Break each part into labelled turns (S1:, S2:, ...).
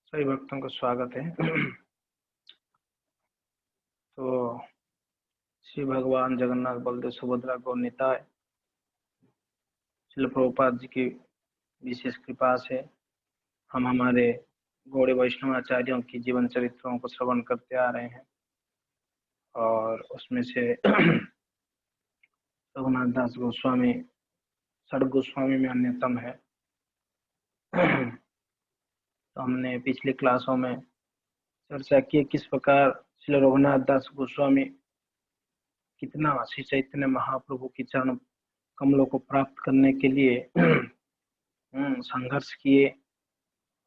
S1: सभी भक्तों का स्वागत है। तो श्री भगवान जगन्नाथ बलदेव सुभद्रा को निताय श्रील प्रभुपाद जी की विशेष कृपा से हम हमारे गौड़ीय वैष्णव आचार्यों की जीवन चरित्रों को श्रवण करते आ रहे हैं और उसमें से रघुनाथ दास गोस्वामी षड गोस्वामी में अन्यतम है। तो हमने पिछली क्लासों में चर्चा की किस प्रकार श्री रघुनाथ दास गोस्वामी कितना श्री चैतन्य महाप्रभु की चरण कमलों को प्राप्त करने के लिए संघर्ष किए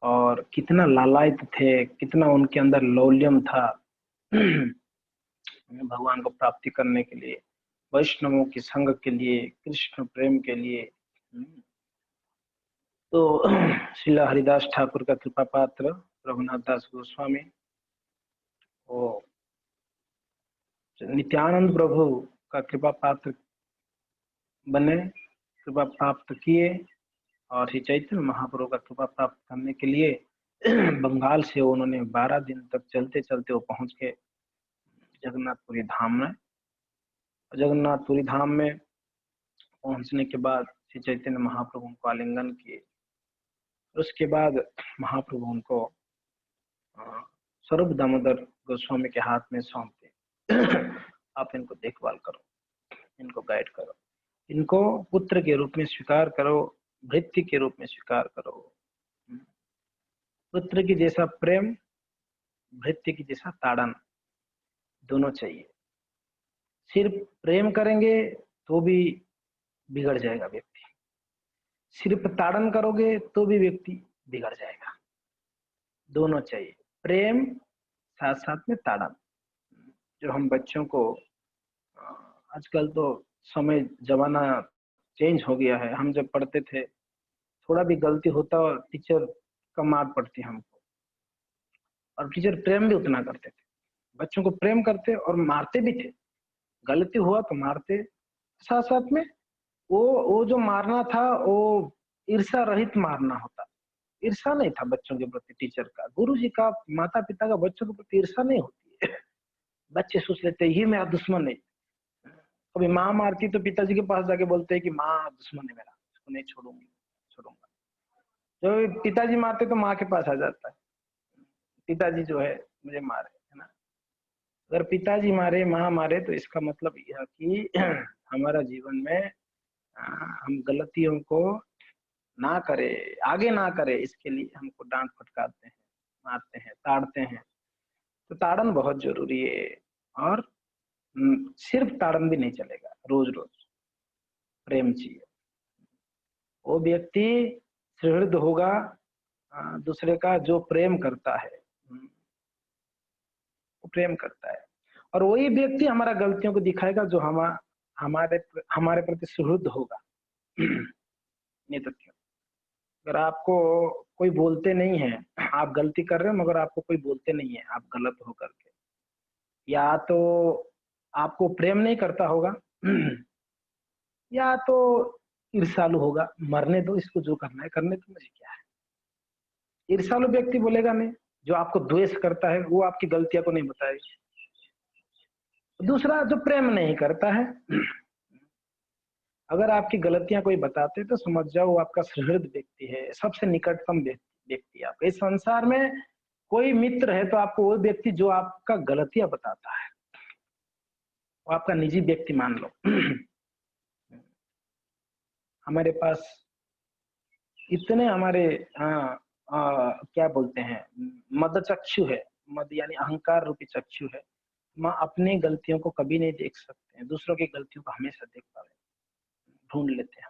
S1: और कितना लालायित थे, कितना उनके अंदर लौल्यम था भगवान को प्राप्ति करने के लिए, वैष्णवों की संग के लिए, कृष्ण प्रेम के लिए। तो श्रील हरिदास ठाकुर का कृपा पात्र रघुनाथ दास गोस्वामी वो नित्यानंद प्रभु का कृपा पात्र बने, कृपा प्राप्त किए और श्री चैतन्य महाप्रभु का कृपा प्राप्त करने के लिए बंगाल से उन्होंने 12 दिन तक चलते चलते वो पहुंच गए जगन्नाथपुरी धाम में। जगन्नाथपुरी धाम में पहुंचने के बाद श्री चैतन्य महाप्रभु को आलिंगन किए। उसके बाद महाप्रभु उनको स्वरूप दामोदर गोस्वामी के हाथ में सौंपते। आप इनको देखभाल करो, इनको गाइड करो, इनको पुत्र के रूप में स्वीकार करो, भृत्य के रूप में स्वीकार करो। पुत्र की जैसा प्रेम, भृत्य की जैसा ताड़न दोनों चाहिए। सिर्फ प्रेम करेंगे तो भी बिगड़ जाएगा व्यक्ति, सिर्फ ताड़न करोगे तो भी व्यक्ति बिगड़ जाएगा। दोनों चाहिए, प्रेम साथ साथ में ताड़न। जो हम बच्चों को आजकल तो समय जमाना चेंज हो गया है। हम जब पढ़ते थे थोड़ा भी गलती होता और टीचर का मार पड़ती हमको, और टीचर प्रेम भी उतना करते थे, बच्चों को प्रेम करते और मारते भी थे। गलती हुआ तो मारते, साथ साथ में वो जो मारना था वो ईर्षा रहित मारना होता। ईर्षा नहीं था बच्चों के प्रति टीचर का, गुरु जी का, माता पिता का बच्चों के प्रति ईर्षा नहीं होती है। बच्चे सोच लेते ये मेरा दुश्मन है। कभी माँ मारती तो पिताजी के पास जाके बोलते हैं कि माँ दुश्मन है मेरा, इसको नहीं छोड़ूंगा। जो पिताजी मारते तो माँ के पास आ जाता है, पिताजी जो है मुझे मारे, है ना। अगर पिताजी मारे, माँ मारे तो इसका मतलब यह कि हमारा जीवन में हम गलतियों को ना करे, आगे ना करे, इसके लिए हमको डांट फटकारते हैं, मारते हैं, ताड़ते हैं। तो ताड़न बहुत जरूरी है। और सिर्फ ताड़न भी नहीं चलेगा, रोज रोज प्रेम चाहिए। वो व्यक्ति सुहृद होगा दूसरे का जो प्रेम करता है, वो प्रेम करता है। और वही व्यक्ति हमारा गलतियों को दिखाएगा जो हमारे प्रति सुहृद होगा। नहीं तो क्यों? अगर आपको कोई बोलते नहीं है, आप गलती कर रहे हो मगर आपको कोई बोलते नहीं है आप गलत हो करके, या तो आपको प्रेम नहीं करता होगा या तो ईर्षालु होगा, मरने दो इसको, जो करना है करने दो, मुझे क्या है। ईर्षालु व्यक्ति बोलेगा नहीं, जो आपको द्वेष करता है वो आपकी गलतियां को नहीं बताएगा। दूसरा जो प्रेम नहीं करता है, अगर आपकी गलतियां कोई बताते तो समझ जाओ वो आपका सुहृद व्यक्ति है, सबसे निकटतम व्यक्ति। आपके इस संसार में कोई मित्र है तो आपको वो व्यक्ति जो आपका गलतियां बताता है, वो आपका निजी व्यक्ति मान लो। हमारे पास इतने हमारे क्या बोलते हैं, मद चक्षु है, मद यानी अहंकार रूपी चक्षु है। हम अपनी गलतियों को कभी नहीं देख सकते हैं, दूसरों की गलतियों को हमेशा देख पाते, ढूंढ लेते हैं।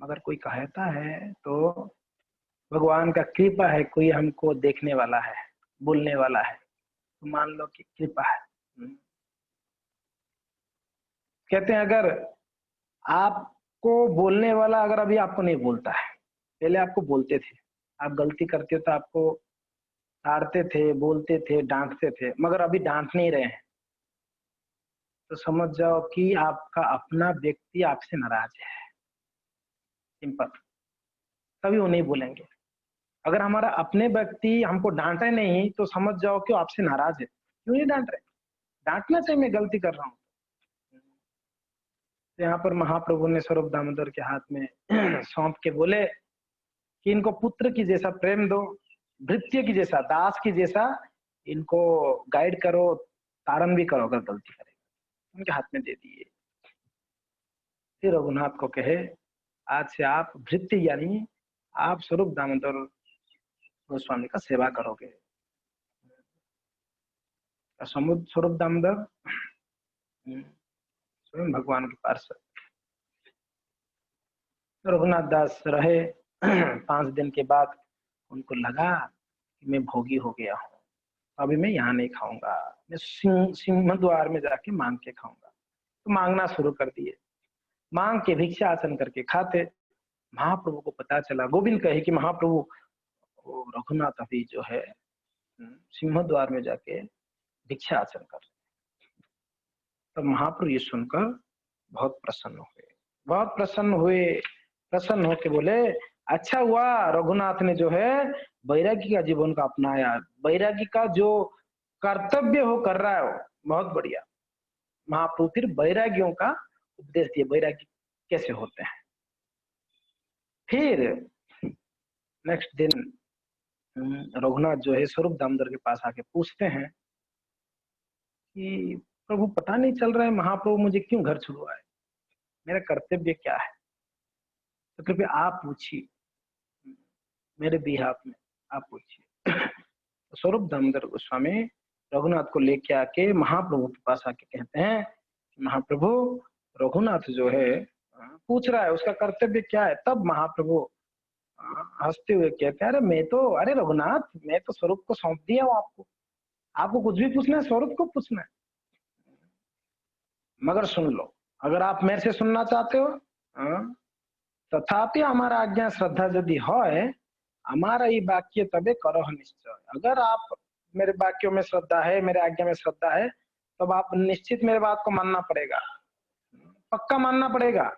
S1: मगर कोई कहता है तो भगवान का कृपा है, कोई हमको देखने वाला है, बोलने वाला है, तो मान लो कि कृपा है। कहते हैं अगर आपको बोलने वाला अगर अभी आपको नहीं बोलता है, पहले आपको बोलते थे, आप गलती करते हो तो आपको ताड़ते थे, बोलते थे, डांटते थे, मगर अभी डांट नहीं रहे हैं, तो समझ जाओ कि आपका अपना व्यक्ति आपसे नाराज है। सिंपल, तभी वो नहीं बोलेंगे। अगर हमारा अपने व्यक्ति हमको डांटे नहीं तो समझ जाओ कि वो आपसे नाराज है। क्यों नहीं डांट रहे? डांटना चाहिए, मैं गलती कर रहा हूँ। तो यहाँ पर महाप्रभु ने स्वरूप दामोदर के हाथ में सौंप के बोले कि इनको पुत्र की जैसा प्रेम दो, भृत्य की जैसा, दास की जैसा इनको गाइड करो, तारण भी करो अगर गलती करेगा। उनके हाथ में दे दिए। फिर रघुनाथ को कहे आज से आप भृत्य यानी आप स्वरूप दामोदर गोस्वामी का सेवा करोगे। स्वरूप दामोदर स्वयं भगवान के पास रघुनाथ दास रहे। 5 दिन के बाद उनको लगा कि मैं भोगी हो गया हूँ, अभी मैं यहाँ नहीं खाऊंगा, मैं सिंह द्वार में जाके मांग के खाऊंगा। तो मांगना शुरू कर दिए, मांग के भिक्षा आसन करके खाते। महाप्रभु को पता चला, गोविंद कहे कि महाप्रभु रघुनाथ अभी जो है सिंह द्वार में जाके भिक्षा आसन कर। तो महाप्रभु ये सुनकर बहुत प्रसन्न हुए, बहुत प्रसन्न हुए। प्रसन्न होके बोले अच्छा हुआ रघुनाथ ने जो है वैरागी का जीवन का अपनाया, वैरागी का जो कर्तव्य हो कर रहा है वो बहुत बढ़िया। महाप्रभु फिर वैरागियों का उपदेश दिए, वैरागी कैसे होते हैं। फिर नेक्स्ट दिन रघुनाथ जो है स्वरूप दामोदर के पास आके पूछते हैं कि प्रभु पता नहीं चल रहा है, महाप्रभु मुझे क्यों घर छुड़वाए, मेरा कर्तव्य क्या है, तो कृपया आप पूछिए मेरे बिहाफ में, आप पूछिए। तो स्वरूप दामोदर गोस्वामी रघुनाथ को लेके आके महाप्रभु के पास आके कहते हैं महाप्रभु रघुनाथ जो है पूछ रहा है उसका कर्तव्य क्या है। तब महाप्रभु हंसते हुए कहते हैं अरे रघुनाथ मैं तो स्वरूप को सौंप दिया हूँ आपको, आपको कुछ भी पूछना है स्वरूप को पूछना है। मगर सुन लो, अगर आप मेरे से सुनना चाहते हो तथापि हमारा आज्ञा श्रद्धा यदि है हमारा ये वाक्य तबे करो निश्चय। अगर आप मेरे वाक्यों में श्रद्धा है, मेरे आज्ञा में श्रद्धा है, तब आप निश्चित मेरे बात को मानना पड़ेगा, पक्का मानना पड़ेगा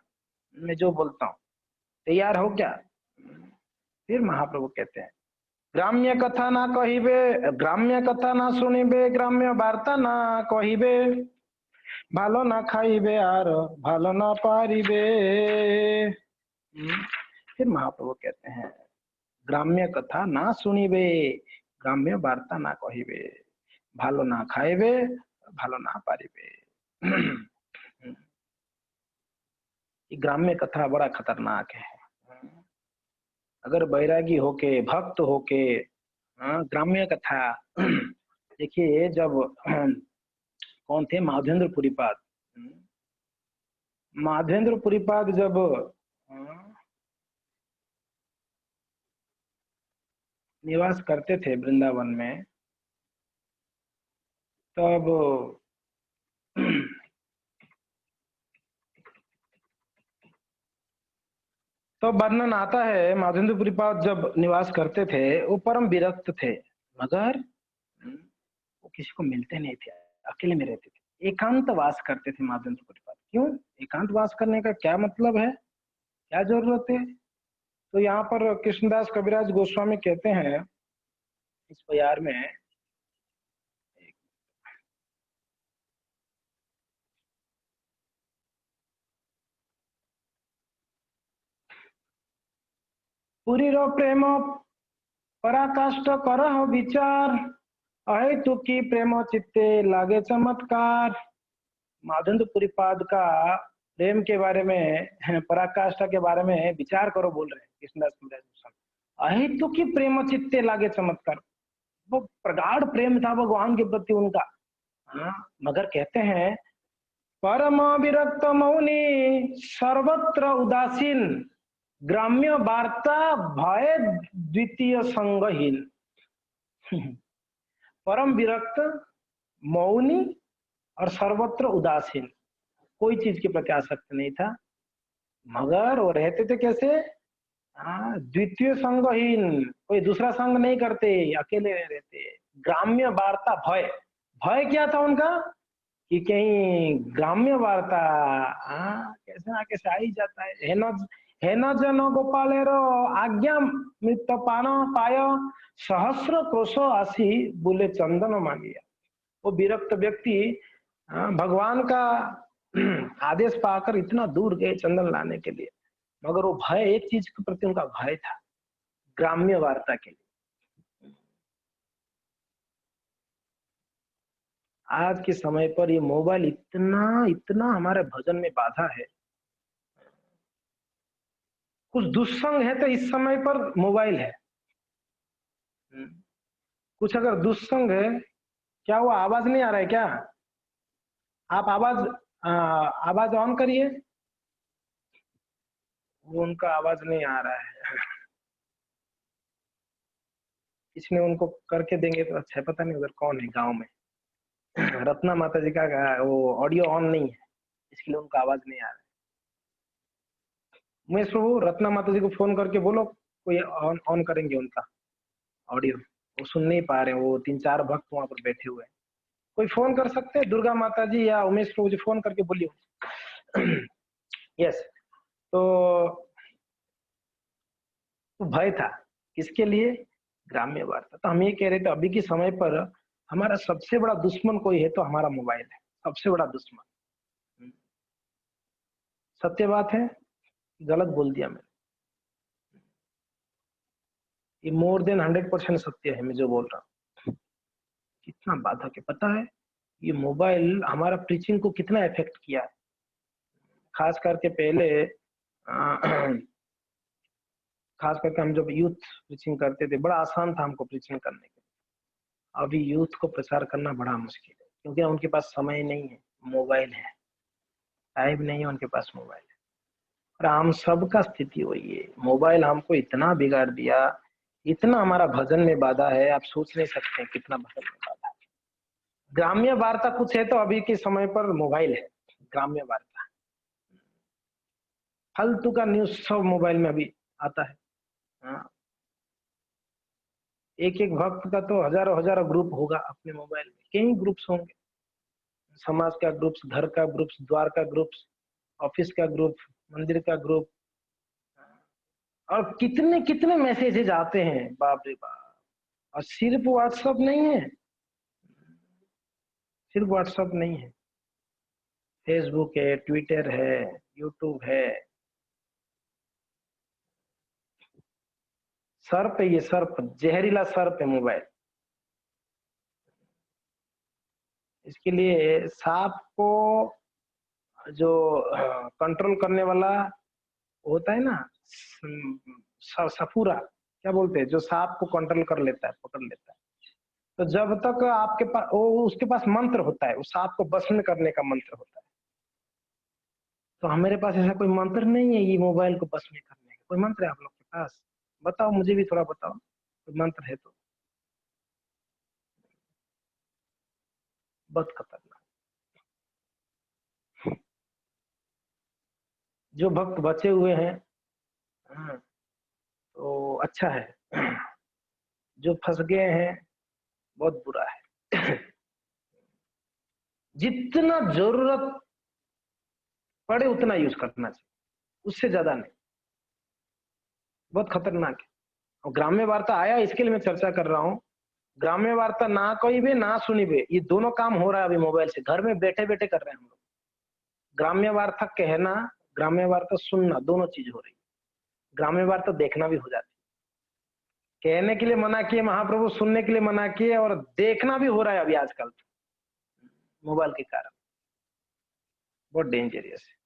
S1: मैं जो बोलता हूँ। तैयार हो क्या? फिर महाप्रभु कहते हैं ग्राम्य कथा ना कहिबे, ग्राम्य कथा ना सुनिबे, ग्राम्य वार्ता ना कहिबे, भालो ना खाइबे और भालो ना पारिबे। फिर महाप्रभु कहते हैं ग्राम्य कथा ना सुनिबे, ग्राम्य वार्ता ना कहिबे, भालो ना खाइबे, भालो ना पारिबे। ग्राम्य कथा बड़ा खतरनाक है। अगर बैरागी होके भक्त होके ग्राम्य कथा देखिए, जब कौन थे माधवेंद्र पुरीपाद, माधवेंद्र पुरीपाद जब निवास करते थे वृंदावन में, तब तो वर्णन आता है माधवेंद्र पुरीपाद जब निवास करते थे वो परम विरक्त थे, मगर वो किसी को मिलते नहीं थे, अकेले में रहते थे, एकांत वास करते थे माधवेंद्र पुरीपाद। क्यों एकांत वास करने का क्या मतलब है, क्या जरूरत है? तो यहाँ पर कृष्णदास कविराज गोस्वामी कहते हैं इस प्यार में, पुरी रो प्रेम पराकाष्ठ करह विचार, अहेतुकी प्रेम चित्ते लागे चमत्कार। माधवेंद्र पुरीपाद का प्रेम के बारे में, पराकाष्ठा के बारे में विचार करो बोल रहे हैं कृष्णदास कविराज गोस्वामी। अहेतुकी प्रेम चित्ते लागे चमत्कार, वो प्रगाढ़ प्रेम था भगवान के प्रति उनका। मगर कहते हैं परम विरक्त मौनी सर्वत्र उदासीन, ग्राम्य वार्ता भय द्वितीय संगहीन। परम विरक्त मौनी और सर्वत्र उदासीन, कोई चीज के प्रति आसक्त नहीं था, मगर वो रहते थे कैसे? द्वितीय संगहीन, कोई दूसरा संग नहीं करते, अकेले रहते। ग्राम्य वार्ता भय, भय क्या था उनका कि कहीं ग्राम्य वार्ता कैसे ना कैसे आ ही जाता है ना, हे न जन गोपालेर आज्ञा मृत पान पाय सहस्र क्रोश आसी बुले चंदन मांगिया। वो विरक्त व्यक्ति भगवान का आदेश पाकर इतना दूर गए चंदन लाने के लिए, मगर वो भय, एक चीज के प्रति उनका भय था, ग्राम्य वार्ता के लिए। आज के समय पर ये मोबाइल इतना इतना हमारे भजन में बाधा है। कुछ दुस्संग है तो इस समय पर मोबाइल है, कुछ अगर दुस्संग है, क्या वो आवाज नहीं आ रहा है क्या? आप आवाज ऑन करिए, वो उनका आवाज नहीं आ रहा है। इसमें उनको करके देंगे तो अच्छा है। पता नहीं उधर कौन है गांव में। रत्ना माता जी का वो ऑडियो ऑन नहीं है, इसके लिए उनका आवाज नहीं आ रहा है। मैं प्रभु रत्ना माता जी को फोन करके बोलो कोई ऑन ऑन करेंगे उनका ऑडियो। वो सुन नहीं पा रहे, वो 3-4 भक्त वहां पर बैठे हुए हैं। कोई फोन कर सकते हैं, दुर्गा माता जी या उमेश प्रभु जी फोन करके बोलिए। यस। तो भय था किसके लिए? ग्राम्य वार्ता। तो हम ये कह रहे थे अभी के समय पर हमारा सबसे बड़ा दुश्मन कोई है तो हमारा मोबाइल है, सबसे बड़ा दुश्मन। सत्य बात है, गलत बोल दिया मैंने? ये मोर देन 100% सत्य है मैं जो बोल रहा हूँ। कितना बाधक है पता है? ये मोबाइल हमारा प्रीचिंग को कितना इफेक्ट किया है। खास करके पहले खास करके हम जब यूथ प्रीचिंग करते थे, बड़ा आसान था हमको प्रीचिंग करने के लिए। अभी यूथ को प्रचार करना बड़ा मुश्किल है, क्योंकि उनके पास समय नहीं है, मोबाइल है। टाइम नहीं है उनके पास, मोबाइल है। और हम सबका स्थिति वही है, मोबाइल हमको इतना बिगाड़ दिया, इतना हमारा भजन में बाधा है, आप सोच नहीं सकते कितना भजन में बाधा है। ग्राम्य वार्ता कुछ है तो अभी के समय पर मोबाइल है ग्राम्य वार्ता। फालतू का न्यूज सब मोबाइल में अभी आता है। हाँ। एक एक भक्त का तो हजारों हजारों ग्रुप होगा अपने मोबाइल में, कई ग्रुप्स होंगे। समाज का ग्रुप्स, घर का ग्रुप्स, द्वार का ग्रुप्स, ऑफिस का ग्रुप, मंदिर का ग्रुप, और कितने कितने मैसेजेज आते हैं, बाप रे बाप। और सिर्फ व्हाट्सएप नहीं है, सिर्फ व्हाट्सएप नहीं है, फेसबुक है, ट्विटर है, यूट्यूब है। सर्प है ये, सर्प, जहरीला सर्प है मोबाइल। इसके लिए सांप को जो कंट्रोल करने वाला होता है ना, सफूरा क्या बोलते हैं, जो सांप को कंट्रोल कर लेता है, पकड़ लेता है। तो जब तक आपके पास वो, उसके पास मंत्र होता है, उस सांप को भस्म करने का मंत्र होता है। तो हमारे पास ऐसा कोई मंत्र नहीं है, ये मोबाइल को भस्म करने का कोई मंत्र है आप लोग के पास? बताओ, मुझे भी थोड़ा बताओ, कोई मंत्र है तो। बहुत खतरनाक। जो भक्त बचे हुए हैं, हाँ, तो अच्छा है। जो फंस गए हैं बहुत बुरा है। जितना जरूरत पड़े उतना यूज करना चाहिए, उससे ज्यादा नहीं। बहुत खतरनाक है। और ग्राम्य वार्ता आया इसके लिए मैं चर्चा कर रहा हूँ। ग्राम्य वार्ता ना कोई भी ना सुनी भी, ये दोनों काम हो रहा है अभी मोबाइल से, घर में बैठे बैठे कर रहे हैं हम लोग। ग्राम्य वार्ता कहना, ग्राम्य वार्ता सुनना, दोनों चीज हो रही है। ग्राम्य वार्ता देखना भी हो जाती है। कहने के लिए मना किए महाप्रभु, सुनने के लिए मना किए, और देखना भी हो रहा है अभी आजकल मोबाइल के कारण। बहुत डेंजरियस है।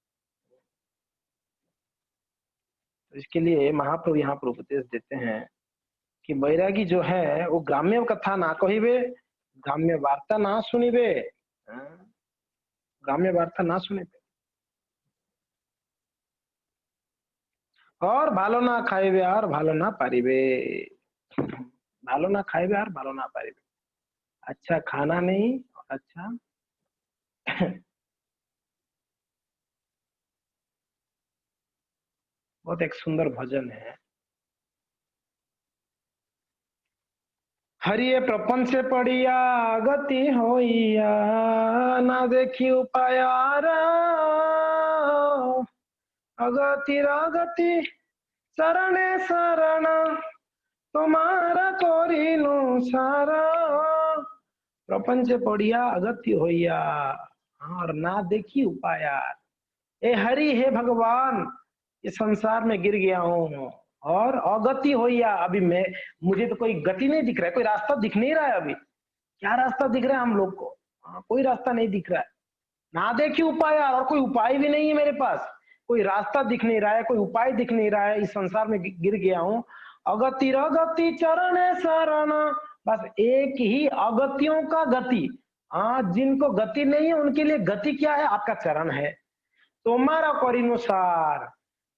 S1: तो इसके लिए महाप्रभु यहाँ पर उपदेश देते हैं कि बैरागी जो है वो ग्राम्य कथा ना कहिबे, ग्राम्य वार्ता ना सुनिबे, ग्राम्य वार्ता ना सुनिबे, और ভালো না খাইবে আর ভালো না পারিবে। ভালো না খাইবে আর ভালো না পারিবে। अच्छा खाना नहीं, अच्छा बहुत एक सुंदर भजन है। हरिये प्रपंच पड़िया गति होइया, ना देखी उपाय अगति रगति शरणे शरण तुम्हारा कोरिनु सारा। प्रपंच पढ़िया अगत्य होइया और ना देखी उपाया। ए हरि हे भगवान, इस संसार में गिर गया हूँ और अगति होइया। अभी मैं, मुझे तो कोई गति नहीं दिख रहा है, कोई रास्ता दिख नहीं रहा है। अभी क्या रास्ता दिख रहा है हम लोग को? कोई रास्ता नहीं दिख रहा है। ना देखी उपाय, और कोई उपाय भी नहीं है मेरे पास। कोई रास्ता दिख नहीं रहा है, कोई उपाय दिख नहीं रहा है। इस संसार में गिर गया हूँ। अगति रगति चरण शरण, बस एक ही अगतियों का गति। जिनको गति नहीं है उनके लिए गति क्या है? आपका चरण है। तुम्हारा करिनुसार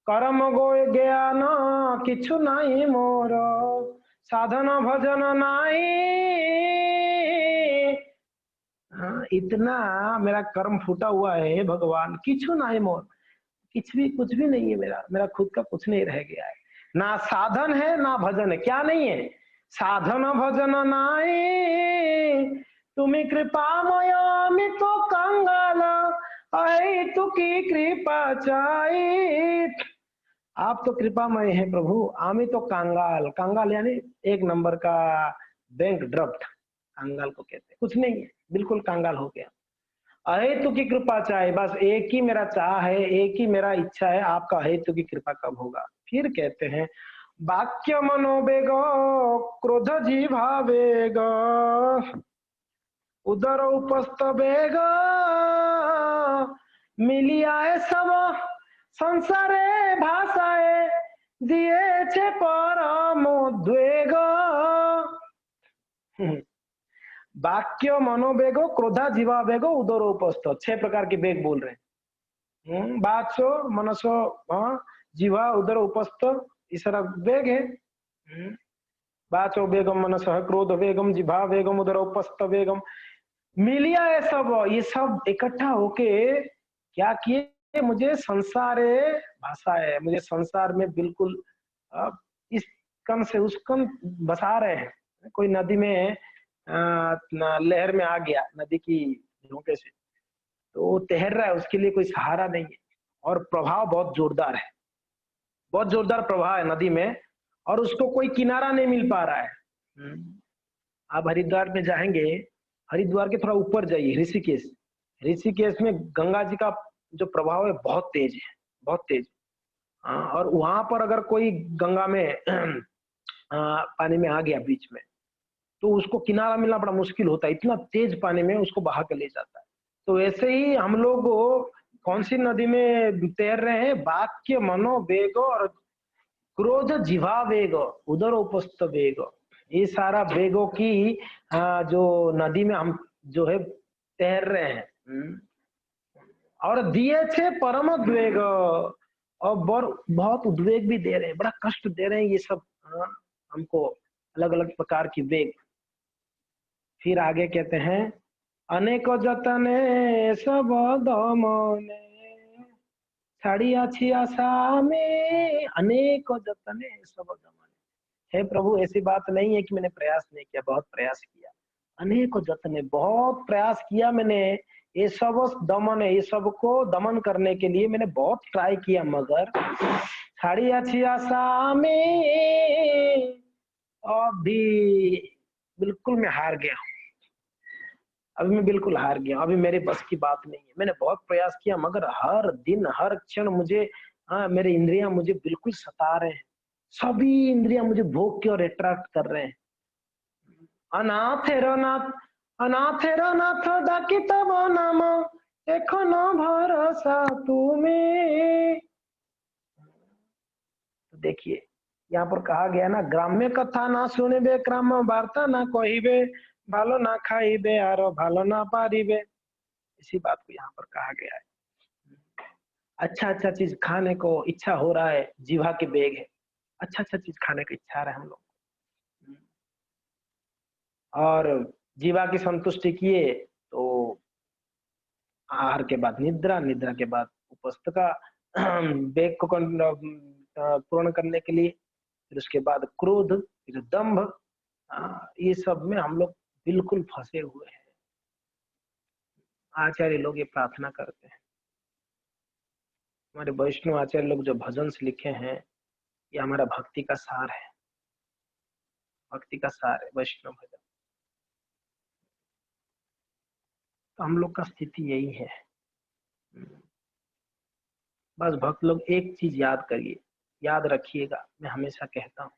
S1: करम गोय ज्ञान किछु नहीं मोर, साधन भजन नहीं। इतना मेरा कर्म फूटा हुआ है भगवान, किछु नहीं मोर, कुछ भी नहीं है मेरा, मेरा खुद का कुछ नहीं रह गया है। ना साधन है ना भजन है। क्या नहीं है? साधन भजन नहीं, तुम्हें कृपामय मैं तो कंगाल, अहे तू की कृपा चाहिए। आप तो कृपामय है प्रभु, आमी तो कांगाल। कांगाल यानी एक नंबर का बैंक ड्रफ्ट, कांगाल को कहते हैं। कुछ नहीं है, बिल्कुल कांगाल हो गया। अहेतु की कृपा चाहे, बस एक ही मेरा चाह है, एक ही मेरा इच्छा है, आपका अहेतु की कृपा कब होगा? फिर कहते हैं वाक्य मनोवेग क्रोध जीवा वेग उदर उपस्थ वेग मिलिया सब संसारे भाषाए दिए छे परम उद्वेग। वाक्य मनोवेगो क्रोधा जीवा वेगो उदरो उपस्थ, 6 प्रकार के वेग बोल रहे हैं। वाचो मनसो जीवा उदर उपस्थ, इस सारा वेग है। वाचो वेगम मनस क्रोध वेगम जिभा वेगम उदर उपस्थ वेगम मिलिया है सब। ये सब इकट्ठा होके क्या किए? मुझे संसारे भाषा है, मुझे संसार में बिल्कुल इस कम से उस कम बसा रहे हैं। कोई नदी में लहर में आ गया, नदी की झोंके से, तो वो तैर रहा है, उसके लिए कोई सहारा नहीं है। और प्रभाव बहुत जोरदार है, बहुत जोरदार प्रभाव है नदी में, और उसको कोई किनारा नहीं मिल पा रहा है। आप हरिद्वार में जाएंगे, हरिद्वार के थोड़ा ऊपर जाइए, ऋषिकेश। ऋषिकेश में गंगा जी का जो प्रभाव है बहुत तेज है, बहुत तेज। और वहां पर अगर कोई गंगा में पानी में आ गया बीच में, तो उसको किनारा मिलना बड़ा मुश्किल होता है, इतना तेज पानी में उसको बहा के ले जाता है। तो ऐसे ही हम लोग कौन सी नदी में तैर रहे हैं? वाक्य मनो वेग और क्रोध जिवा वेग उदर उपस्थ वेग, ये सारा वेगों की जो नदी में हम जो है तैर रहे हैं। और दिए थे परम उद्वेग, और बहुत उद्वेग भी दे रहे हैं, बड़ा कष्ट दे रहे हैं ये सब हमको, अलग अलग प्रकार की वेग। फिर आगे कहते हैं अनेक जतने सब दमने छाड़ी अच्छी आशा में, अनेक जतने सब दमने। हे प्रभु, ऐसी बात नहीं है कि मैंने प्रयास नहीं किया, बहुत प्रयास किया। अनेक जतने, बहुत प्रयास किया मैंने, ये सब दमन है, ये सबको दमन करने के लिए मैंने बहुत ट्राई किया, मगर छाड़ी अच्छी आशा में अभी बिल्कुल मैं हार गया हूँ। अभी मैं बिल्कुल हार गया, अभी मेरे बस की बात नहीं है। मैंने बहुत प्रयास किया, मगर हर दिन हर क्षण मुझे मेरे इंद्रियां मुझे बिल्कुल सता रहे हैं। सभी इंद्रियां मुझे भोग के और अट्रैक्ट कर रहे हैं। अनाथ अनाथेर नाथ डाकी तब नाम एखनो भरोसा तुम्हें। तो देखिए यहाँ पर कहा गया ना, ग्राम्य कथा ना सुनिबे, ग्राम वार्ता ना कहिबे, भालो ना खाइबे और भालो ना पारिबे। इसी बात को यहाँ पर कहा गया है। अच्छा अच्छा चीज खाने को इच्छा हो रहा है, जीवा के बेग है, अच्छा अच्छा चीज खाने की इच्छा है हम लोग, और जीवा की संतुष्टि किए तो आहार के बाद निद्रा, निद्रा के बाद उपस्थ का बेग को पूर्ण करने के लिए, फिर उसके बाद क्रोध, फिर दंभ। ये सब में हम लोग बिल्कुल फंसे हुए हैं। आचार्य लोग ये प्रार्थना करते हैं, हमारे वैष्णव आचार्य लोग जो भजन से लिखे हैं, ये हमारा भक्ति का सार है, भक्ति का सार है वैष्णव भजन। तो हम लोग का स्थिति यही है। बस भक्त लोग एक चीज याद करिए, याद रखिएगा, मैं हमेशा कहता हूँ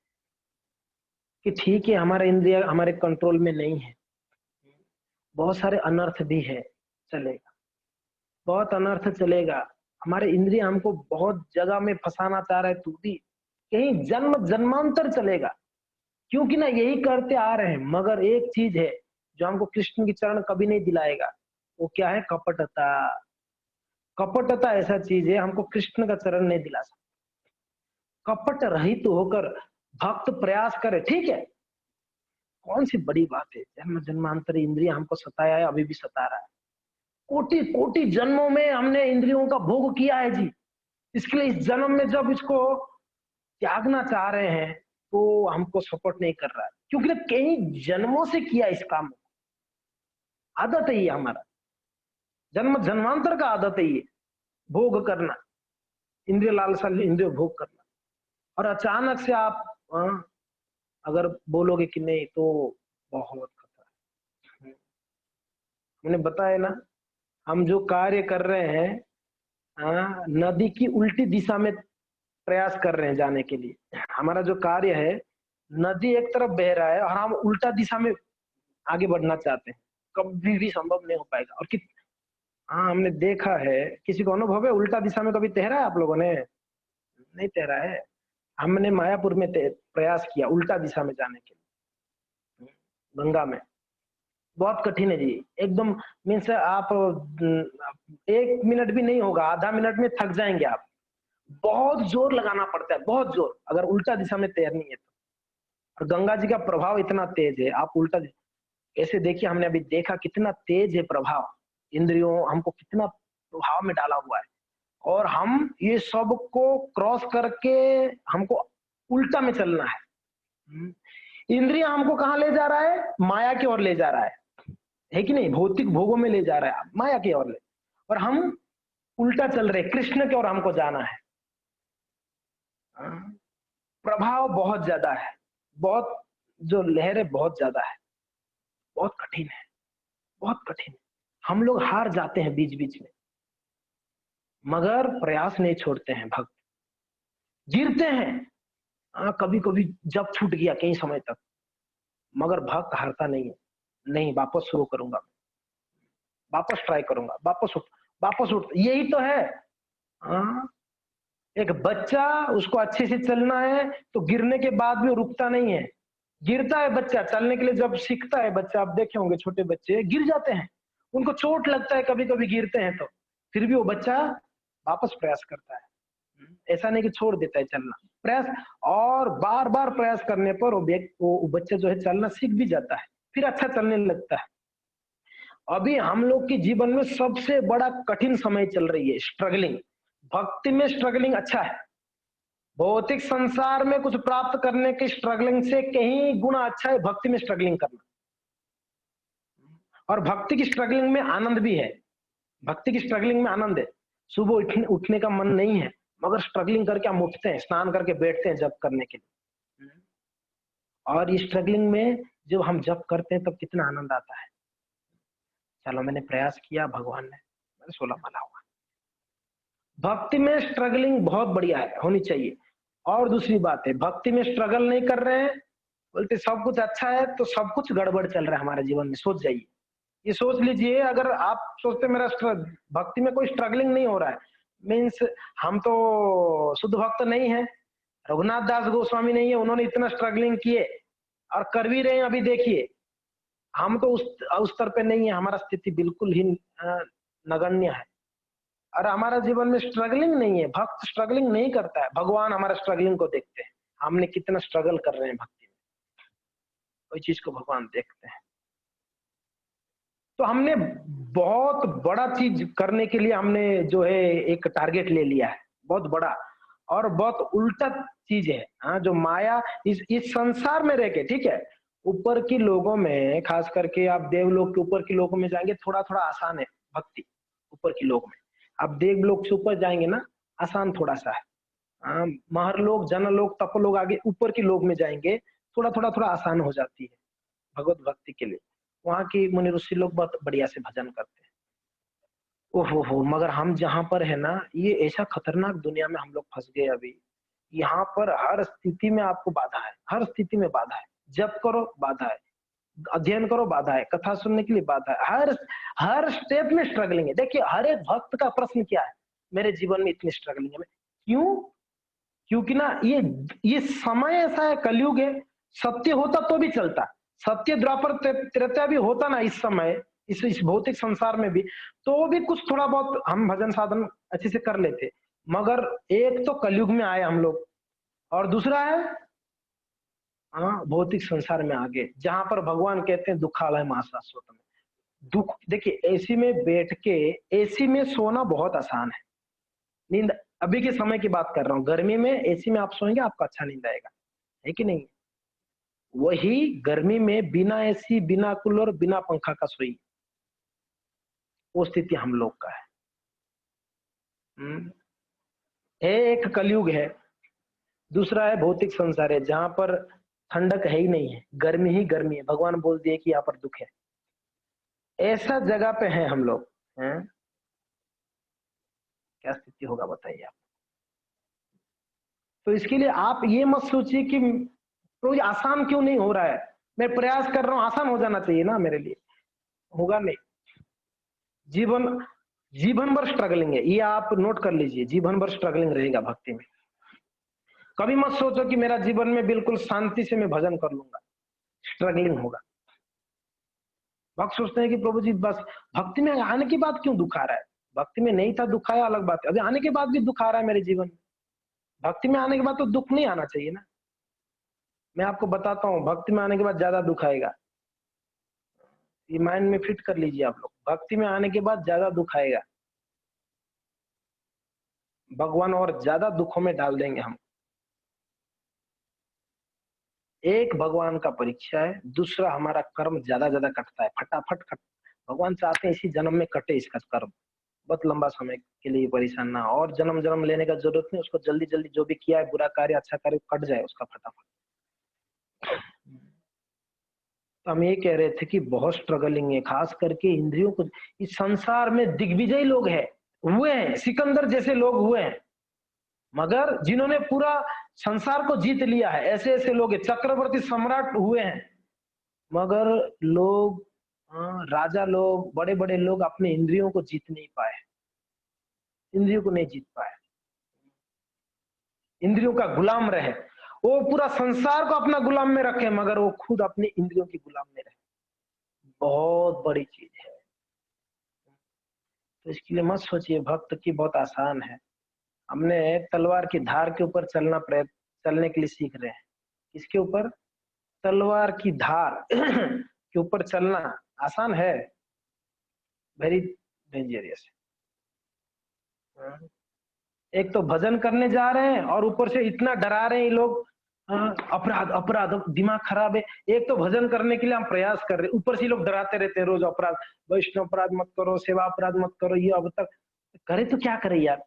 S1: कि ठीक है हमारा इंद्रिय हमारे कंट्रोल में नहीं है, बहुत सारे अनर्थ भी है, चलेगा, बहुत अनर्थ चलेगा, हमारे इंद्रिय हमको बहुत जगह में फंसाना चाह रहा है, तू भी कहीं जन्म जन्मांतर चलेगा, क्योंकि ना यही करते आ रहे हैं। मगर एक चीज है जो हमको कृष्ण की चरण कभी नहीं दिलाएगा, वो क्या है? कपटता। कपटता ऐसा चीज है हमको कृष्ण का चरण नहीं दिला सकता। कपट रहित तो होकर भक्त प्रयास करे, ठीक है, कौन सी बड़ी बात है, जन्म जन्मांतर इंद्रिय हमको सताया है, अभी भी सता रहा है, कोटि कोटि जन्मों में हमने इंद्रियों का भोग किया है जी, इसके लिए इस जन्म में जब इसको त्यागना चाह रहे हैं तो हमको सपोर्ट नहीं कर रहा है, क्योंकि कई जन्मों से किया इस काम, आदत है ये हमारा, जन्म जन्मांतर का आदत है ये, भोग करना, इंद्रिय लालसा, इंद्रिय भोग करना। और अचानक से आप अगर बोलोगे कि नहीं तो बहुत खतरा है। हमने बताया ना, हम जो कार्य कर रहे हैं, नदी की उल्टी दिशा में प्रयास कर रहे हैं जाने के लिए। हमारा जो कार्य है, नदी एक तरफ बह रहा है और हम उल्टा दिशा में आगे बढ़ना चाहते हैं, कभी भी संभव नहीं हो पाएगा। और हाँ, हमने देखा है, किसी को अनुभव है उल्टा दिशा में कभी तैरा है आप लोगों ने? नहीं तैरा है। हमने मायापुर में प्रयास किया उल्टा दिशा में जाने के लिए, गंगा में, बहुत कठिन है जी, एकदम मीन्स आप 1 मिनट भी नहीं होगा, आधा मिनट में थक जाएंगे आप, बहुत जोर लगाना पड़ता है, बहुत जोर, अगर उल्टा दिशा में तैरनी है तो। और गंगा जी का प्रभाव इतना तेज है, आप उल्टा ऐसे देखिए, हमने अभी देखा कितना तेज है प्रभाव, इंद्रियों हमको कितना प्रभाव में डाला हुआ है, और हम ये सब को क्रॉस करके हमको उल्टा में चलना है। इंद्रिया हमको कहाँ ले जा रहा है? माया की ओर ले जा रहा है कि नहीं? भौतिक भोगों में ले जा रहा है, माया की ओर ले, और हम उल्टा चल रहे, कृष्ण की ओर हमको जाना है। प्रभाव बहुत ज्यादा है, बहुत, जो लहर है बहुत ज्यादा है, बहुत कठिन है, बहुत कठिन है। हम लोग हार जाते हैं बीच बीच में, मगर प्रयास नहीं छोड़ते हैं भक्त, गिरते हैं कभी कभी, जब छूट गया कई समय तक, मगर भक्त हारता नहीं है, नहीं वापस शुरू करूंगा, वापस ट्राई करूंगा, वापस उठ, यही तो है। एक बच्चा, उसको अच्छे से चलना है तो गिरने के बाद भी रुकता नहीं है, गिरता है बच्चा, चलने के लिए जब सीखता है बच्चा, आप देखे होंगे छोटे बच्चे गिर जाते हैं, उनको चोट लगता है कभी कभी गिरते हैं तो, फिर भी वो बच्चा वापस प्रयास करता है, ऐसा नहीं कि छोड़ देता है चलना, प्रयास, और बार बार प्रयास करने पर वो बच्चा जो है चलना सीख भी जाता है, फिर अच्छा चलने लगता है। अभी हम लोग के जीवन में सबसे बड़ा कठिन समय चल रही है, स्ट्रगलिंग। भक्ति में स्ट्रगलिंग अच्छा है, भौतिक संसार में कुछ प्राप्त करने की स्ट्रगलिंग से कहीं गुना अच्छा है भक्ति में स्ट्रगलिंग करना। और भक्ति की स्ट्रगलिंग में आनंद भी है, भक्ति की स्ट्रगलिंग में आनंद है। सुबह उठने का मन नहीं है, मगर स्ट्रगलिंग करके हम उठते हैं, स्नान करके बैठते हैं जप करने के लिए, और इस स्ट्रगलिंग में जब हम जप करते हैं तब कितना आनंद आता है। चलो मैंने प्रयास किया, भगवान ने, मैंने 16 माला हुआ। भक्ति में स्ट्रगलिंग बहुत बढ़िया है, होनी चाहिए। और दूसरी बात है, भक्ति में स्ट्रगल नहीं कर रहे हैं, बोलते सब कुछ अच्छा है, तो सब कुछ गड़बड़ चल रहा है हमारे जीवन में, सोच जाइए, ये सोच लीजिए। अगर आप सोचते मेरा भक्ति में कोई स्ट्रगलिंग नहीं हो रहा है, मीन्स हम तो शुद्ध भक्त नहीं है, रघुनाथ दास गोस्वामी नहीं है, उन्होंने इतना स्ट्रगलिंग किए और कर भी रहे हैं, अभी देखिए। हम तो उस स्तर पे नहीं है, हमारा स्थिति बिल्कुल ही नगण्य है, और हमारा जीवन में स्ट्रगलिंग नहीं है, भक्त स्ट्रगलिंग नहीं करता है, भगवान हमारा स्ट्रगलिंग को देखते हैं, हमने कितना स्ट्रगल कर रहे हैं भक्ति में, कोई चीज को भगवान देखते हैं। तो हमने बहुत बड़ा चीज करने के लिए हमने जो है एक टारगेट ले लिया है, बहुत बड़ा, और बहुत उल्टा चीज है। हाँ, जो माया इस संसार में रह के, ठीक है, ऊपर की लोगों में, खास करके आप देवलोक के ऊपर के लोगों में जाएंगे, थोड़ा थोड़ा आसान है भक्ति, ऊपर की लोग में। आप देवलोक से ऊपर जाएंगे ना, आसान थोड़ा सा है। महर लोग, जनलोग, तपलोग, आगे ऊपर के लोग में जाएंगे, थोड़ा थोड़ा थोड़ा आसान हो जाती है भगवत भक्ति के लिए। वहाँ की मुनि ऋषि लोग बहुत बढ़िया से भजन करते हैं। ओहो हो, मगर हम जहाँ पर है ना, ये ऐसा खतरनाक दुनिया में हम लोग फंस गए अभी। यहाँ पर हर स्थिति में आपको बाधा है, हर स्थिति में बाधा है। जप करो बाधा है, अध्ययन करो बाधा है, कथा सुनने के लिए बाधा है, हर हर स्टेप में स्ट्रगलिंग है। देखिए हर एक भक्त का प्रश्न क्या है, मेरे जीवन में इतनी स्ट्रगलिंग है, क्यों? क्योंकि ना ये समय ऐसा है, कलयुग है। सत्य होता तो भी चलता, सत्य द्वापर त्रेता भी होता ना इस समय, इस भौतिक संसार में भी, तो भी कुछ थोड़ा बहुत हम भजन साधन अच्छे से कर लेते। मगर एक तो कलयुग में आए हम लोग, और दूसरा है भौतिक संसार में आगे, जहां पर भगवान कहते हैं दुखालय मां शाश्वत में। दुख देखिए, एसी में बैठ के, एसी में सोना बहुत आसान है, नींद अभी के समय की बात कर रहा हूँ, गर्मी में एसी में आप सोएंगे आपको अच्छा नींद आएगा, है कि नहीं? वही गर्मी में बिना एसी, बिना कूलर, बिना पंखा का सोई, वो स्थिति हम लोग का है। हम्म, एक कलयुग है, दूसरा है भौतिक संसार है, जहां पर ठंडक है ही नहीं है, गर्मी ही गर्मी है। भगवान बोल दिए कि यहाँ पर दुख है, ऐसा जगह पे है हम लोग हैं। क्या स्थिति होगा बताइए आप? तो इसके लिए आप ये मत सोचिए कि तो ये आसान क्यों नहीं हो रहा है, मैं प्रयास कर रहा हूं, आसान हो जाना चाहिए ना मेरे लिए। होगा नहीं, जीवन जीवन भर स्ट्रगलिंग है, ये आप नोट कर लीजिए, जीवन भर स्ट्रगलिंग रहेगा भक्ति में। कभी मत सोचो कि मेरा जीवन में बिल्कुल शांति से मैं भजन कर लूंगा, स्ट्रगलिंग होगा। भक्त सोचते हैं कि प्रभु जी बस भक्ति में आने के बाद क्यों दुख आ रहा है, भक्ति में नहीं था दुख आया अलग बात है, अभी आने के बाद भी दुख आ रहा है मेरे जीवन में। भक्ति में आने के बाद तो दुख नहीं आना चाहिए ना। मैं आपको बताता हूँ, भक्ति में आने के बाद ज्यादा दुख आएगा, ये माइंड में फिट कर लीजिए आप लोग, भक्ति में आने के बाद ज्यादा दुख आएगा, भगवान और ज्यादा दुखों में डाल देंगे हम। एक भगवान का परीक्षा है, दूसरा हमारा कर्म ज्यादा ज्यादा कटता है, फटाफट कट। भगवान चाहते हैं इसी जन्म में कटे इसका कर्म, बहुत लंबा समय के लिए परेशान ना हो, और जन्म जन्म लेने का जरूरत नहीं, उसको जल्दी जल्दी जो भी किया है बुरा कार्य अच्छा कार्य कट जाए उसका फटाफट। तो हम ये कह रहे थे कि बहुत स्ट्रगलिंग है, खास करके इंद्रियों को। इस संसार में दिग्विजयी लोग हैं, हुए हैं, सिकंदर जैसे लोग हुए हैं, मगर जिन्होंने पूरा संसार को जीत लिया है, ऐसे ऐसे लोग हैं, चक्रवर्ती सम्राट हुए हैं, मगर लोग, राजा लोग, बड़े बड़े लोग अपने इंद्रियों को जीत नहीं पाए, इंद्रियों को नहीं जीत पाए, इंद्रियों का गुलाम रहे। वो पूरा संसार को अपना गुलाम में रखे, मगर वो खुद अपनी इंद्रियों की गुलाम में रहे। बहुत बड़ी चीज है। तो इसके लिए मत सोचिए भक्त की बहुत आसान है। हमने तलवार की धार के ऊपर चलने के लिए सीख रहे हैं। किसके ऊपर? तलवार की धार के ऊपर चलना आसान है, वेरी डेंजरियस। एक तो भजन करने जा रहे हैं और ऊपर से इतना डरा रहे हैं ये लोग, अपराध अपराध, दिमाग खराब है। एक तो भजन करने के लिए हम प्रयास कर रहे हैं, ऊपर से लोग डराते रहते हैं रोज, अपराध, वैष्णव अपराध मत करो, सेवा अपराध मत करो, ये अब तक करे तो क्या करे यार।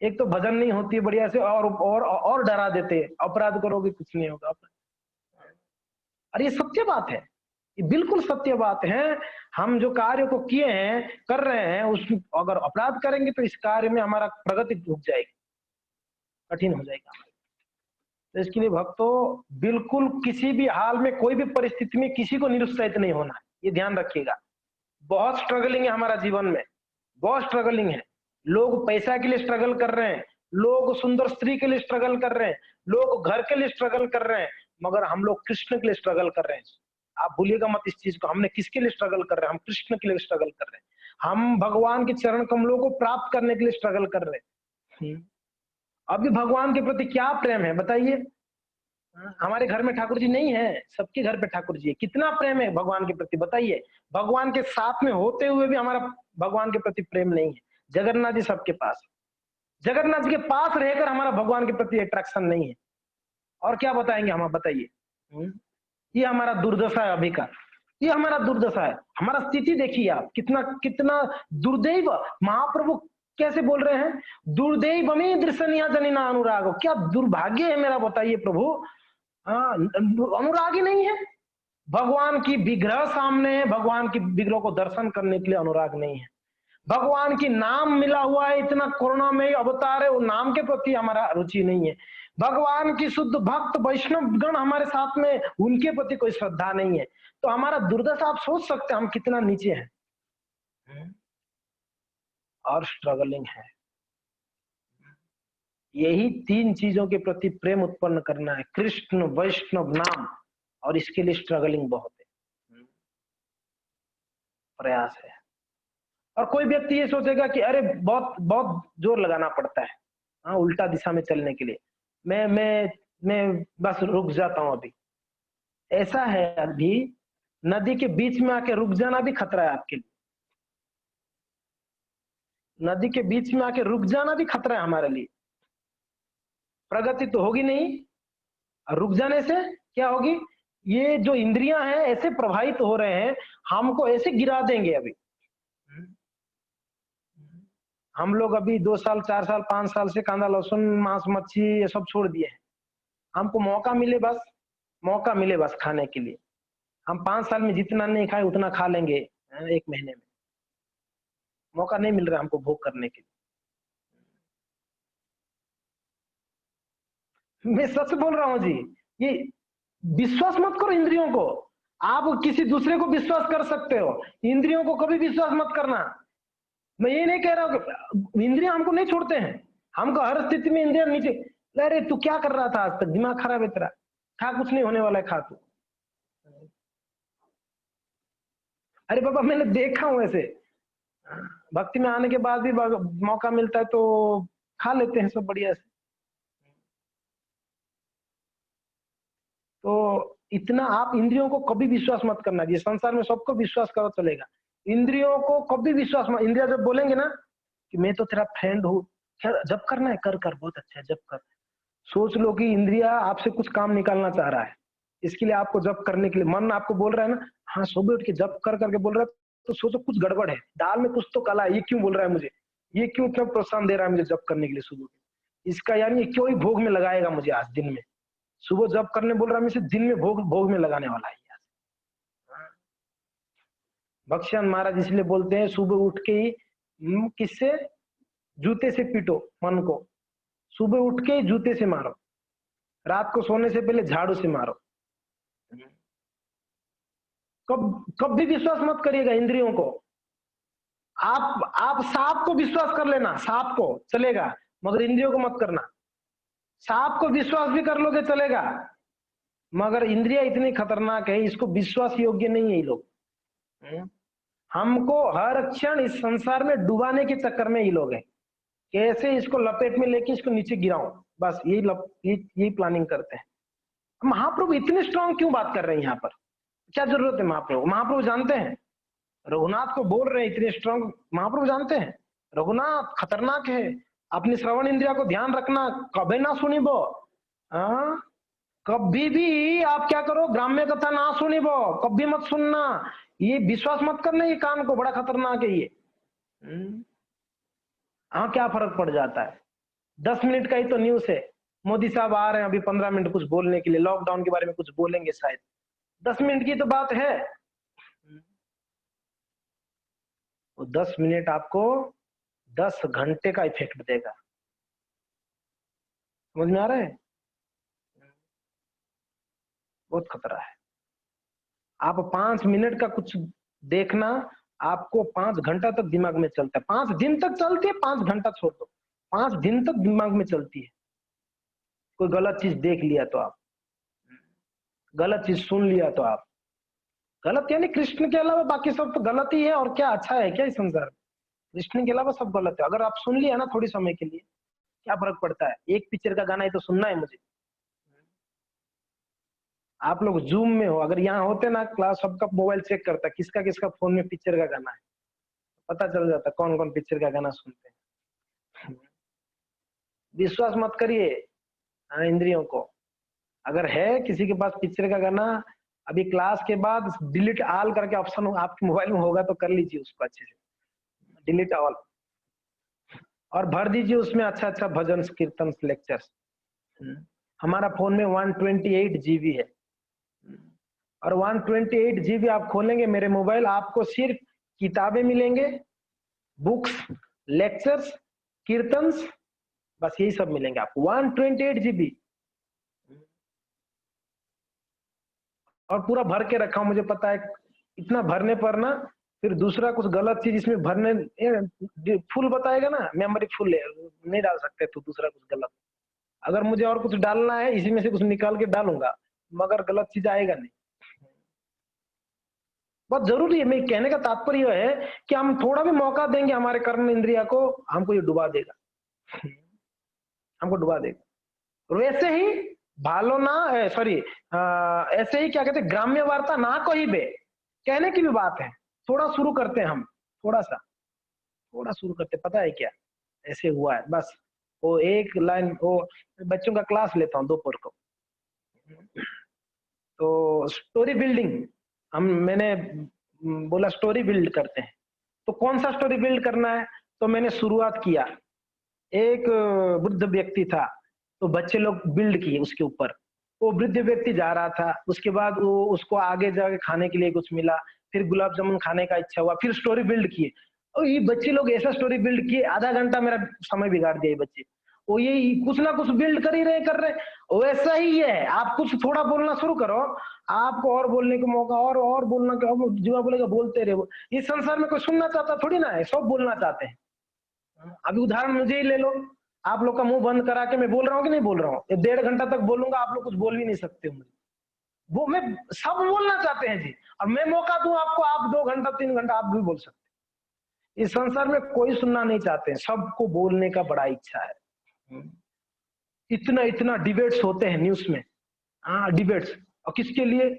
S1: एक तो भजन नहीं होती है बढ़िया से, और डरा देते हैं, अपराध करोगे कुछ नहीं होगा। अरे ये सत्य बात है, ये बिल्कुल सत्य बात है। हम जो कार्य को किए हैं, कर रहे हैं, उस अगर अपराध करेंगे तो इस कार्य में हमारा प्रगति रुक जाएगी, कठिन हो जाएगा। तो इसके लिए भक्तों बिल्कुल किसी भी हाल में, कोई भी परिस्थिति में किसी को निरुत्साहित नहीं होना, ये ध्यान रखिएगा। बहुत स्ट्रगलिंग है हमारा जीवन में, बहुत स्ट्रगलिंग है। लोग पैसा के लिए स्ट्रगल कर रहे हैं, लोग सुंदर स्त्री के लिए स्ट्रगल कर रहे हैं, लोग घर के लिए स्ट्रगल कर रहे हैं, मगर हम लोग कृष्ण के लिए स्ट्रगल कर रहे हैं। आप भूलिएगा मत इस चीज को, हमने किसके लिए स्ट्रगल कर रहे हैं? हम कृष्ण के लिए स्ट्रगल कर रहे हैं, हम भगवान के चरण कमलों को प्राप्त करने के लिए स्ट्रगल कर रहे हैं। अभी भगवान के प्रति क्या प्रेम है बताइए? हमारे घर में ठाकुर जी नहीं है, सबके घर पे ठाकुर जी है। कितना प्रेम है भगवान के प्रति बताइए? भगवान के साथ में होते हुए भी हमारा भगवान के प्रति प्रेम नहीं है। जगन्नाथ जी सबके पास, जगन्नाथ जी के पास रहकर हमारा भगवान के प्रति अट्रैक्शन नहीं है, और क्या बताएंगे हम, आप बताइए। ये हमारा दुर्दशा है अभी का, ये हमारा दुर्दशा है। हमारा स्थिति देखिए आप, कितना कितना दुर्दैव। महाप्रभु कैसे बोल रहे हैं? दुर्देव बमी दृशनिया जनिना अनुराग, क्या दुर्भाग्य है मेरा, बताइए प्रभु। अनुराग ही नहीं है, भगवान की विग्रह सामने है, भगवान की विग्रह को दर्शन करने के लिए अनुराग नहीं है। भगवान की नाम मिला हुआ है, इतना करुणामय अवतार है, वो नाम के प्रति हमारा रुचि नहीं है। भगवान की शुद्ध भक्त वैष्णव गण हमारे साथ में, उनके प्रति कोई श्रद्धा नहीं है। तो हमारा दुर्दशा आप सोच सकते हैं हम कितना नीचे हैं और स्ट्रगलिंग है। यही 3 चीजों के प्रति प्रेम उत्पन्न करना है, कृष्ण वैष्णव नाम, और इसके लिए स्ट्रगलिंग बहुत है, प्रयास है। और कोई व्यक्ति ये सोचेगा कि अरे बहुत बहुत जोर लगाना पड़ता है उल्टा दिशा में चलने के लिए, मैं बस रुक जाता हूं अभी। ऐसा है, अभी नदी के बीच में आके रुक जाना भी खतरा है आपके लिए। नदी के बीच में आके रुक जाना भी खतरा है हमारे लिए। प्रगति तो होगी नहीं, और रुक जाने से क्या होगी? ये जो इंद्रियां हैं ऐसे प्रभावित हो रहे हैं, हमको ऐसे गिरा देंगे। अभी हम लोग अभी 2 साल 4 साल 5 साल से कांदा लहसुन मांस मच्छी ये सब छोड़ दिए हैं। हमको मौका मिले बस खाने के लिए। हम 5 साल में जितना नहीं खाए उतना खा लेंगे 1 महीने में। मौका नहीं मिल रहा हमको भोग करने के लिए। मैं सच बोल रहा हूं जी, ये विश्वास मत करो इंद्रियों को। आप किसी दूसरे को विश्वास कर सकते हो, इंद्रियों को कभी विश्वास मत करना। मैं ये नहीं कह रहा हूं कि इंद्रियां हमको नहीं छोड़ते हैं, हमको हर स्थिति में इंद्रियां नीचे। अरे तू क्या कर रहा था आज तक, दिमाग खराब है तेरा, खा, कुछ नहीं होने वाला है, खा तू। अरे बाबा मैंने देखा हूं ऐसे, भक्ति में आने के बाद भी मौका मिलता है तो खा लेते हैं सब बढ़िया से। तो इतना आप इंद्रियों को कभी विश्वास मत करना। ये संसार में सबको विश्वास करो चलेगा, इंद्रियों को कभी विश्वास मत। इंद्रिया जब बोलेंगे ना कि मैं तो तेरा फ्रेंड हूँ, जब करना है कर कर, बहुत अच्छा है जब कर। सोच लो कि इंद्रिया आपसे कुछ काम निकालना चाह रहा है, इसके लिए आपको जप करने के लिए मन आपको बोल रहा है ना, हाँ सुबह उठ के जप कर करके बोल रहा है, तो सोचो कुछ गड़बड़ है, दाल में कुछ तो काला है, ये क्यों बोल रहा है मुझे, ये क्यों प्रोत्साहन दे रहा है मुझे जप करने के लिए सुबह। इसका यानी क्यों ही भोग में लगाएगा मुझे आज दिन में, सुबह जप करने बोल रहा है, मुझे दिन में भोग में लगाने वाला है। भक्ष्यान महाराज इसलिए बोलते हैं सुबह उठ के ही किससे, जूते से पीटो मन को, सुबह उठ के ही जूते से मारो, रात को सोने से पहले झाड़ू से मारो। कब भी विश्वास मत करिएगा इंद्रियों को। आप सांप को विश्वास कर लेना, सांप को चलेगा, मगर इंद्रियों को मत करना। सांप को विश्वास भी कर लोगे चलेगा, मगर इंद्रिया इतनी खतरनाक है, इसको विश्वास योग्य नहीं है ये लोग। हमको हर क्षण इस संसार में डुबाने के चक्कर में ये लोग हैं, कैसे इसको लपेट में लेके इसको नीचे गिराऊं, बस यही प्लानिंग करते हैं। महाप्रभु इतने स्ट्रांग क्यों बात कर रहे हैं यहाँ पर, क्या जरूरत है? महाप्रभु जानते हैं, रघुनाथ को बोल रहे हैं इतने स्ट्रांग, महाप्रभु जानते हैं रघुनाथ खतरनाक है, अपनी श्रवण इंद्रिया को ध्यान रखना, कभी ना सुनी वो। कभी भी आप क्या करो, ग्राम्य कथा ना सुनी वो, कभी मत सुनना, ये विश्वास मत करना, ये कान को बड़ा खतरनाक है ये। हाँ क्या फर्क पड़ जाता है, 10 मिनट का ही तो न्यूज है, मोदी साहब आ रहे हैं अभी 15 मिनट कुछ बोलने के लिए, लॉकडाउन के बारे में कुछ बोलेंगे शायद, 10 मिनट की तो बात है। वो 10 मिनट आपको 10 घंटे का इफेक्ट देगा, समझ में आ रहा है? बहुत खतरा है। आप 5 मिनट का कुछ देखना, आपको 5 घंटा तक दिमाग में चलता है, 5 दिन तक चलती है, 5 घंटा छोड़ दो, 5 दिन तक दिमाग में चलती है। कोई गलत चीज देख लिया तो आप, गलत चीज सुन लिया तो आप, गलत यानी कृष्ण के अलावा बाकी सब तो गलत ही है, और क्या अच्छा है क्या इस संसार में? कृष्ण के अलावा सब गलत है। अगर आप सुन लिया ना थोड़ी समय के लिए, क्या फर्क पड़ता है, एक पिक्चर का गाना ही तो सुनना है मुझे। आप लोग जूम में हो, अगर यहाँ होते ना क्लास, सबका मोबाइल चेक करता किसका किसका फोन में पिक्चर का गाना है, पता चल जाता कौन कौन पिक्चर का गाना सुनते हैं। विश्वास मत करिए इंद्रियों को। अगर है किसी के पास पिक्चर का गाना, अभी क्लास के बाद डिलीट ऑल करके ऑप्शन आपके मोबाइल में होगा तो कर लीजिए उसको अच्छे से, डिलीट ऑल। और भर दीजिए उसमें अच्छा अच्छा भजन कीर्तन लेक्चर्स। हमारा फोन में 128 GB है, और 128 GB आप खोलेंगे मेरे मोबाइल, आपको सिर्फ किताबें मिलेंगे, बुक्स, लेक्चर्स, कीर्तन्स, बस यही सब मिलेंगे आपको 128 GB। और पूरा भर के रखा हूं, मुझे पता है इतना भरने पर ना फिर दूसरा कुछ गलत चीज इसमें भरने फुल बताएगा ना, मेमोरी फुल है, नहीं डाल सकते तो दूसरा कुछ गलत। अगर मुझे और कुछ डालना है इसी में से कुछ निकाल के डालूंगा, मगर गलत चीज आएगा नहीं। बहुत जरूरी है, मैं कहने का तात्पर्य है कि हम थोड़ा भी मौका देंगे हमारे कर्म इंद्रिया को, हमको ये डुबा देगा, हमको डुबा देगा। वैसे ही भालो ना, सॉरी, ऐसे ही क्या कहते हैं, ग्राम्य वार्ता ना कोई बे, कहने की भी बात है। थोड़ा शुरू करते हैं हम, थोड़ा शुरू करते, पता है क्या ऐसे हुआ है, बस वो एक लाइन, वो बच्चों का क्लास लेता हूँ दोपहर को, तो स्टोरी बिल्डिंग मैंने बोला स्टोरी बिल्ड करते हैं, तो कौन सा स्टोरी बिल्ड करना है, तो मैंने शुरुआत किया, एक वृद्ध व्यक्ति था, तो बच्चे लोग बिल्ड किए उसके ऊपर, वो वृद्ध व्यक्ति जा रहा था, उसके बाद वो उसको आगे जाके खाने के लिए कुछ मिला, फिर गुलाब जामुन खाने का इच्छा हुआ, फिर स्टोरी बिल्ड किए, और ये बच्चे लोग ऐसा स्टोरी बिल्ड किए, आधा घंटा मेरा समय बिगाड़ दिया ये बच्चे, वो ये कुछ ना कुछ बिल्ड कर रहे। वैसा ही है, आप कुछ थोड़ा बोलना शुरू करो, आपको और बोलने का मौका, और बोलना का, जो बोलेगा बोलते रहो। इस संसार में कोई सुनना चाहता थोड़ी ना है, सब बोलना चाहते हैं। अभी उदाहरण मुझे ही ले लो, आप लोग का मुंह बंद करा के मैं बोल रहा हूँ कि नहीं बोल रहा हूँ, 1.5 घंटा तक बोलूंगा, आप लोग कुछ बोल भी नहीं सकते मुझे, वो मैं सब बोलना चाहते हैं जी, अब मैं मौका दूं आपको, आप 2 घंटा 3 घंटा आप भी बोल सकते हैं। इस संसार में कोई सुनना नहीं चाहते हैं, सबको बोलने का बड़ा इच्छा है। इतना इतना डिबेट्स होते हैं न्यूज में, हाँ डिबेट्स, और किसके लिए,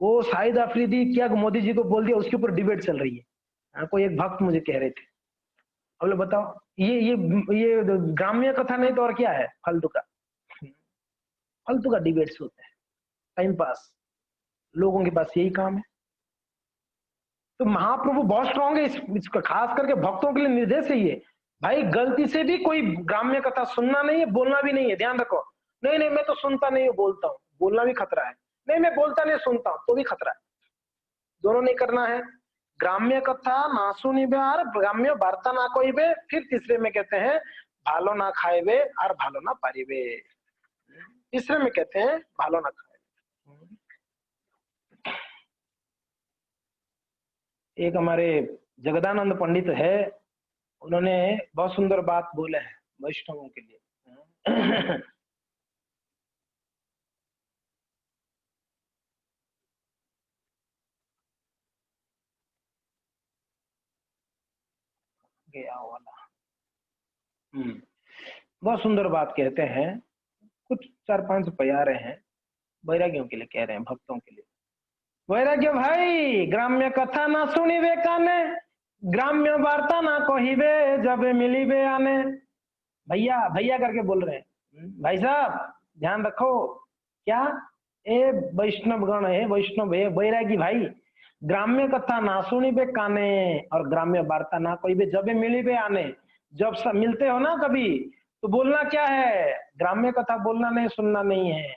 S1: वो शाहिद अफरीदी क्या मोदी जी को बोल दिया, उसके ऊपर डिबेट चल रही है। हाँ, कोई एक भक्त मुझे कह रहे थे, अब लोग बताओ, ये ग्राम्य कथा नहीं तो और क्या है, फालतू का डिबेट्स होते हैं, टाइम पास, लोगों के पास यही काम है। तो महाप्रभु बहुत स्ट्रांग है, इसका खास करके भक्तों के लिए निर्देश है ये, भाई गलती से भी कोई ग्राम्य कथा सुनना नहीं है, बोलना भी नहीं है, ध्यान रखो। नहीं नहीं मैं तो सुनता नहीं हूँ, बोलता हूँ, बोलना भी खतरा है। नहीं मैं बोलता नहीं सुनता हूँ, तो भी खतरा है, दोनों नहीं करना है। ग्राम्य कथा ना सुनिबे और ग्राम्य वार्ता ना कोईबे, फिर तीसरे में कहते हैं भालो ना खाएबे और भालो ना पारिबे, तीसरे में कहते हैं भालो ना खाएबे। एक हमारे जगदानंद पंडित है, उन्होंने बहुत सुंदर बात बोले हैं वैष्णवों के लिए। गया वाला, बहुत सुंदर बात कहते हैं, कुछ 4-5 प्यारे हैं, वैरागियों के लिए कह रहे हैं, भक्तों के लिए। वैराग्य भाई, ग्राम्य कथा ना सुनिबे काने, ग्राम्य वार्ता ना कहिबे, जब मिलिबे आने। भैया भैया करके बोल रहे हैं, भाई साहब ध्यान रखो, क्या ए वैष्णव गण है, वैष्णव है, वैरागी भाई, ग्राम्य कथा ना सुनिबे काने और ग्राम्य वार्ता ना कहिबे, जब मिलिबे आने, जब सब मिलते हो ना कभी, तो बोलना क्या है, ग्राम्य कथा बोलना नहीं, सुनना नहीं है।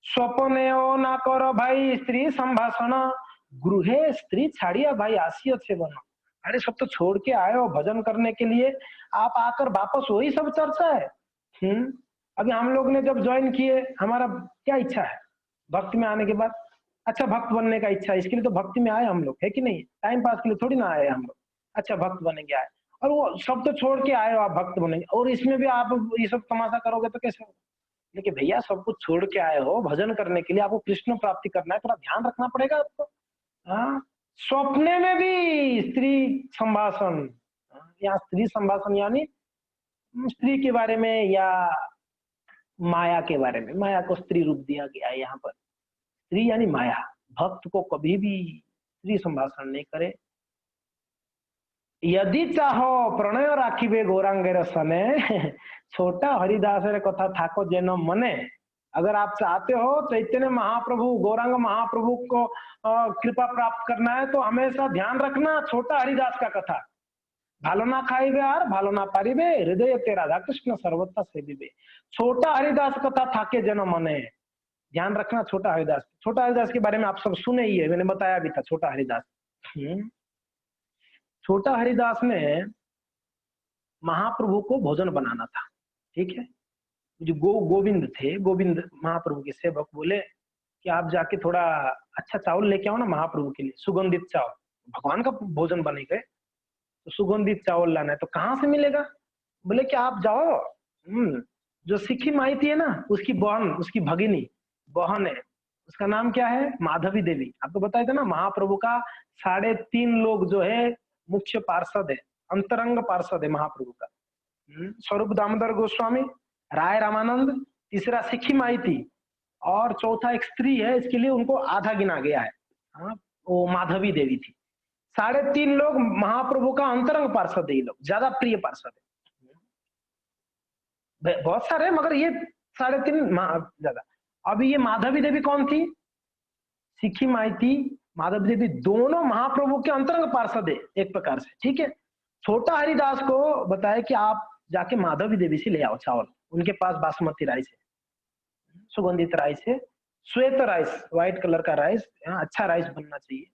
S1: स्वपने ना करो भाई स्त्री संभाषण, गृहे स्त्री छाड़िया भाई आसियत से बनो। अरे सब तो छोड़ के आए हो भजन करने के लिए, आप आकर वापस वही सब चर्चा है। अभी हम लोग ने जब ज्वाइन किए, हमारा क्या इच्छा है भक्ति में आने के बाद, अच्छा भक्त बनने का इच्छा है, इसके लिए तो भक्ति में आए हम लोग, है कि नहीं, टाइम पास के लिए थोड़ी ना आए हम लोग, अच्छा भक्त बनेंगे आए, और वो सब तो छोड़ के आए हो आप भक्त बनेंगे, और इसमें भी आप ये सब तमाशा करोगे तो कैसे होगा। लेकिन भैया सब कुछ छोड़ के आए हो भजन करने के लिए, आपको कृष्ण प्राप्ति करना है, थोड़ा ध्यान रखना पड़ेगा आपको। हाँ, स्वप्ने में भी स्त्री संभाषण, यहाँ स्त्री संभाषण यानी स्त्री के बारे में या माया के बारे में, माया को स्त्री रूप दिया गया है यहाँ पर, स्त्री यानी माया। भक्त को कभी भी स्त्री संभाषण नहीं करे। यदि चाहो प्रणय राखिबे गौरांगेर सने, छोटा हरिदास कथा थाको जेन मने। अगर आप चाहते हो चैतन्य महाप्रभु गौरांग महाप्रभु को कृपा प्राप्त करना है, तो हमेशा ध्यान रखना छोटा हरिदास का कथा, भालो ना खाइबे और भालो ना पारिबे, हृदय ते राधा कृष्ण सर्वथा सेविबे। छोटा हरिदास कथा थाके जन मने। ध्यान रखना, छोटा हरिदास, छोटा हरिदास के बारे में आप सब सुने ही है, मैंने बताया भी था छोटा हरिदास। छोटा हरिदास ने महाप्रभु को भोजन बनाना था, ठीक है। जो गोविंद थे, गोविंद महाप्रभु के सेवक बोले कि आप जाके थोड़ा अच्छा चावल लेके आओ ना महाप्रभु के लिए, सुगंधित चावल, भगवान का भोजन बनेगा तो सुगंधित चावल लाना है। तो कहाँ से मिलेगा? बोले कि आप जाओ, जो सिक्की माई थी है ना, उसकी बहन, उसकी भगिनी बहन है, उसका नाम क्या है? माधवी देवी। आपको बताया था ना, महाप्रभु का 3.5 लोग जो है मुख्य पार्षद है, अंतरंग पार्षद है महाप्रभु का। स्वरूप दामोदर गोस्वामी, राय रामानंद, तीसरा सिक्की माई थी, और चौथा एक स्त्री है, इसके लिए उनको आधा गिना गया है। हाँ, वो माधवी देवी थी। 3.5 लोग महाप्रभु का अंतरंग पार्षद है, ये लोग ज्यादा प्रिय पार्षद है। बहुत सारे, मगर ये 3.5 ज्यादा। अभी ये माधवी देवी कौन थी? सिक्की माई थी, माधवी देवी, दोनों महाप्रभु के अंतरंग पार्षद है एक प्रकार से, ठीक है। छोटा हरिदास को बताया कि आप जाके माधवी देवी से ले आओ चावल, उनके पास बासमती राइस है, सुगंधित राइस है, श्वेत राइस, व्हाइट कलर का राइस, अच्छा राइस बनना चाहिए।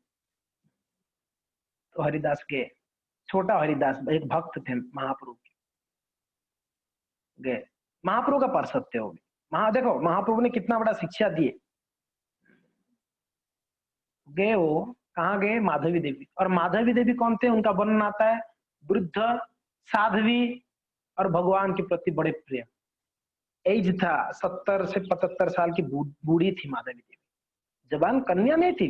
S1: तो हरिदास के, छोटा हरिदास एक भक्त थे महाप्रभु के, गए, महाप्रभु का पार्षद थे वो भी। देखो महाप्रभु ने कितना बड़ा शिक्षा दिए। गए वो, कहाँ गए? माधवी देवी। और माधवी देवी कौन थे? उनका वर्णन आता है, वृद्ध, साध्वी और भगवान के प्रति बड़े प्रेम। एज था 70 से 75 साल की, बूढ़ी थी माधवी देवी, जवान कन्या नहीं थी,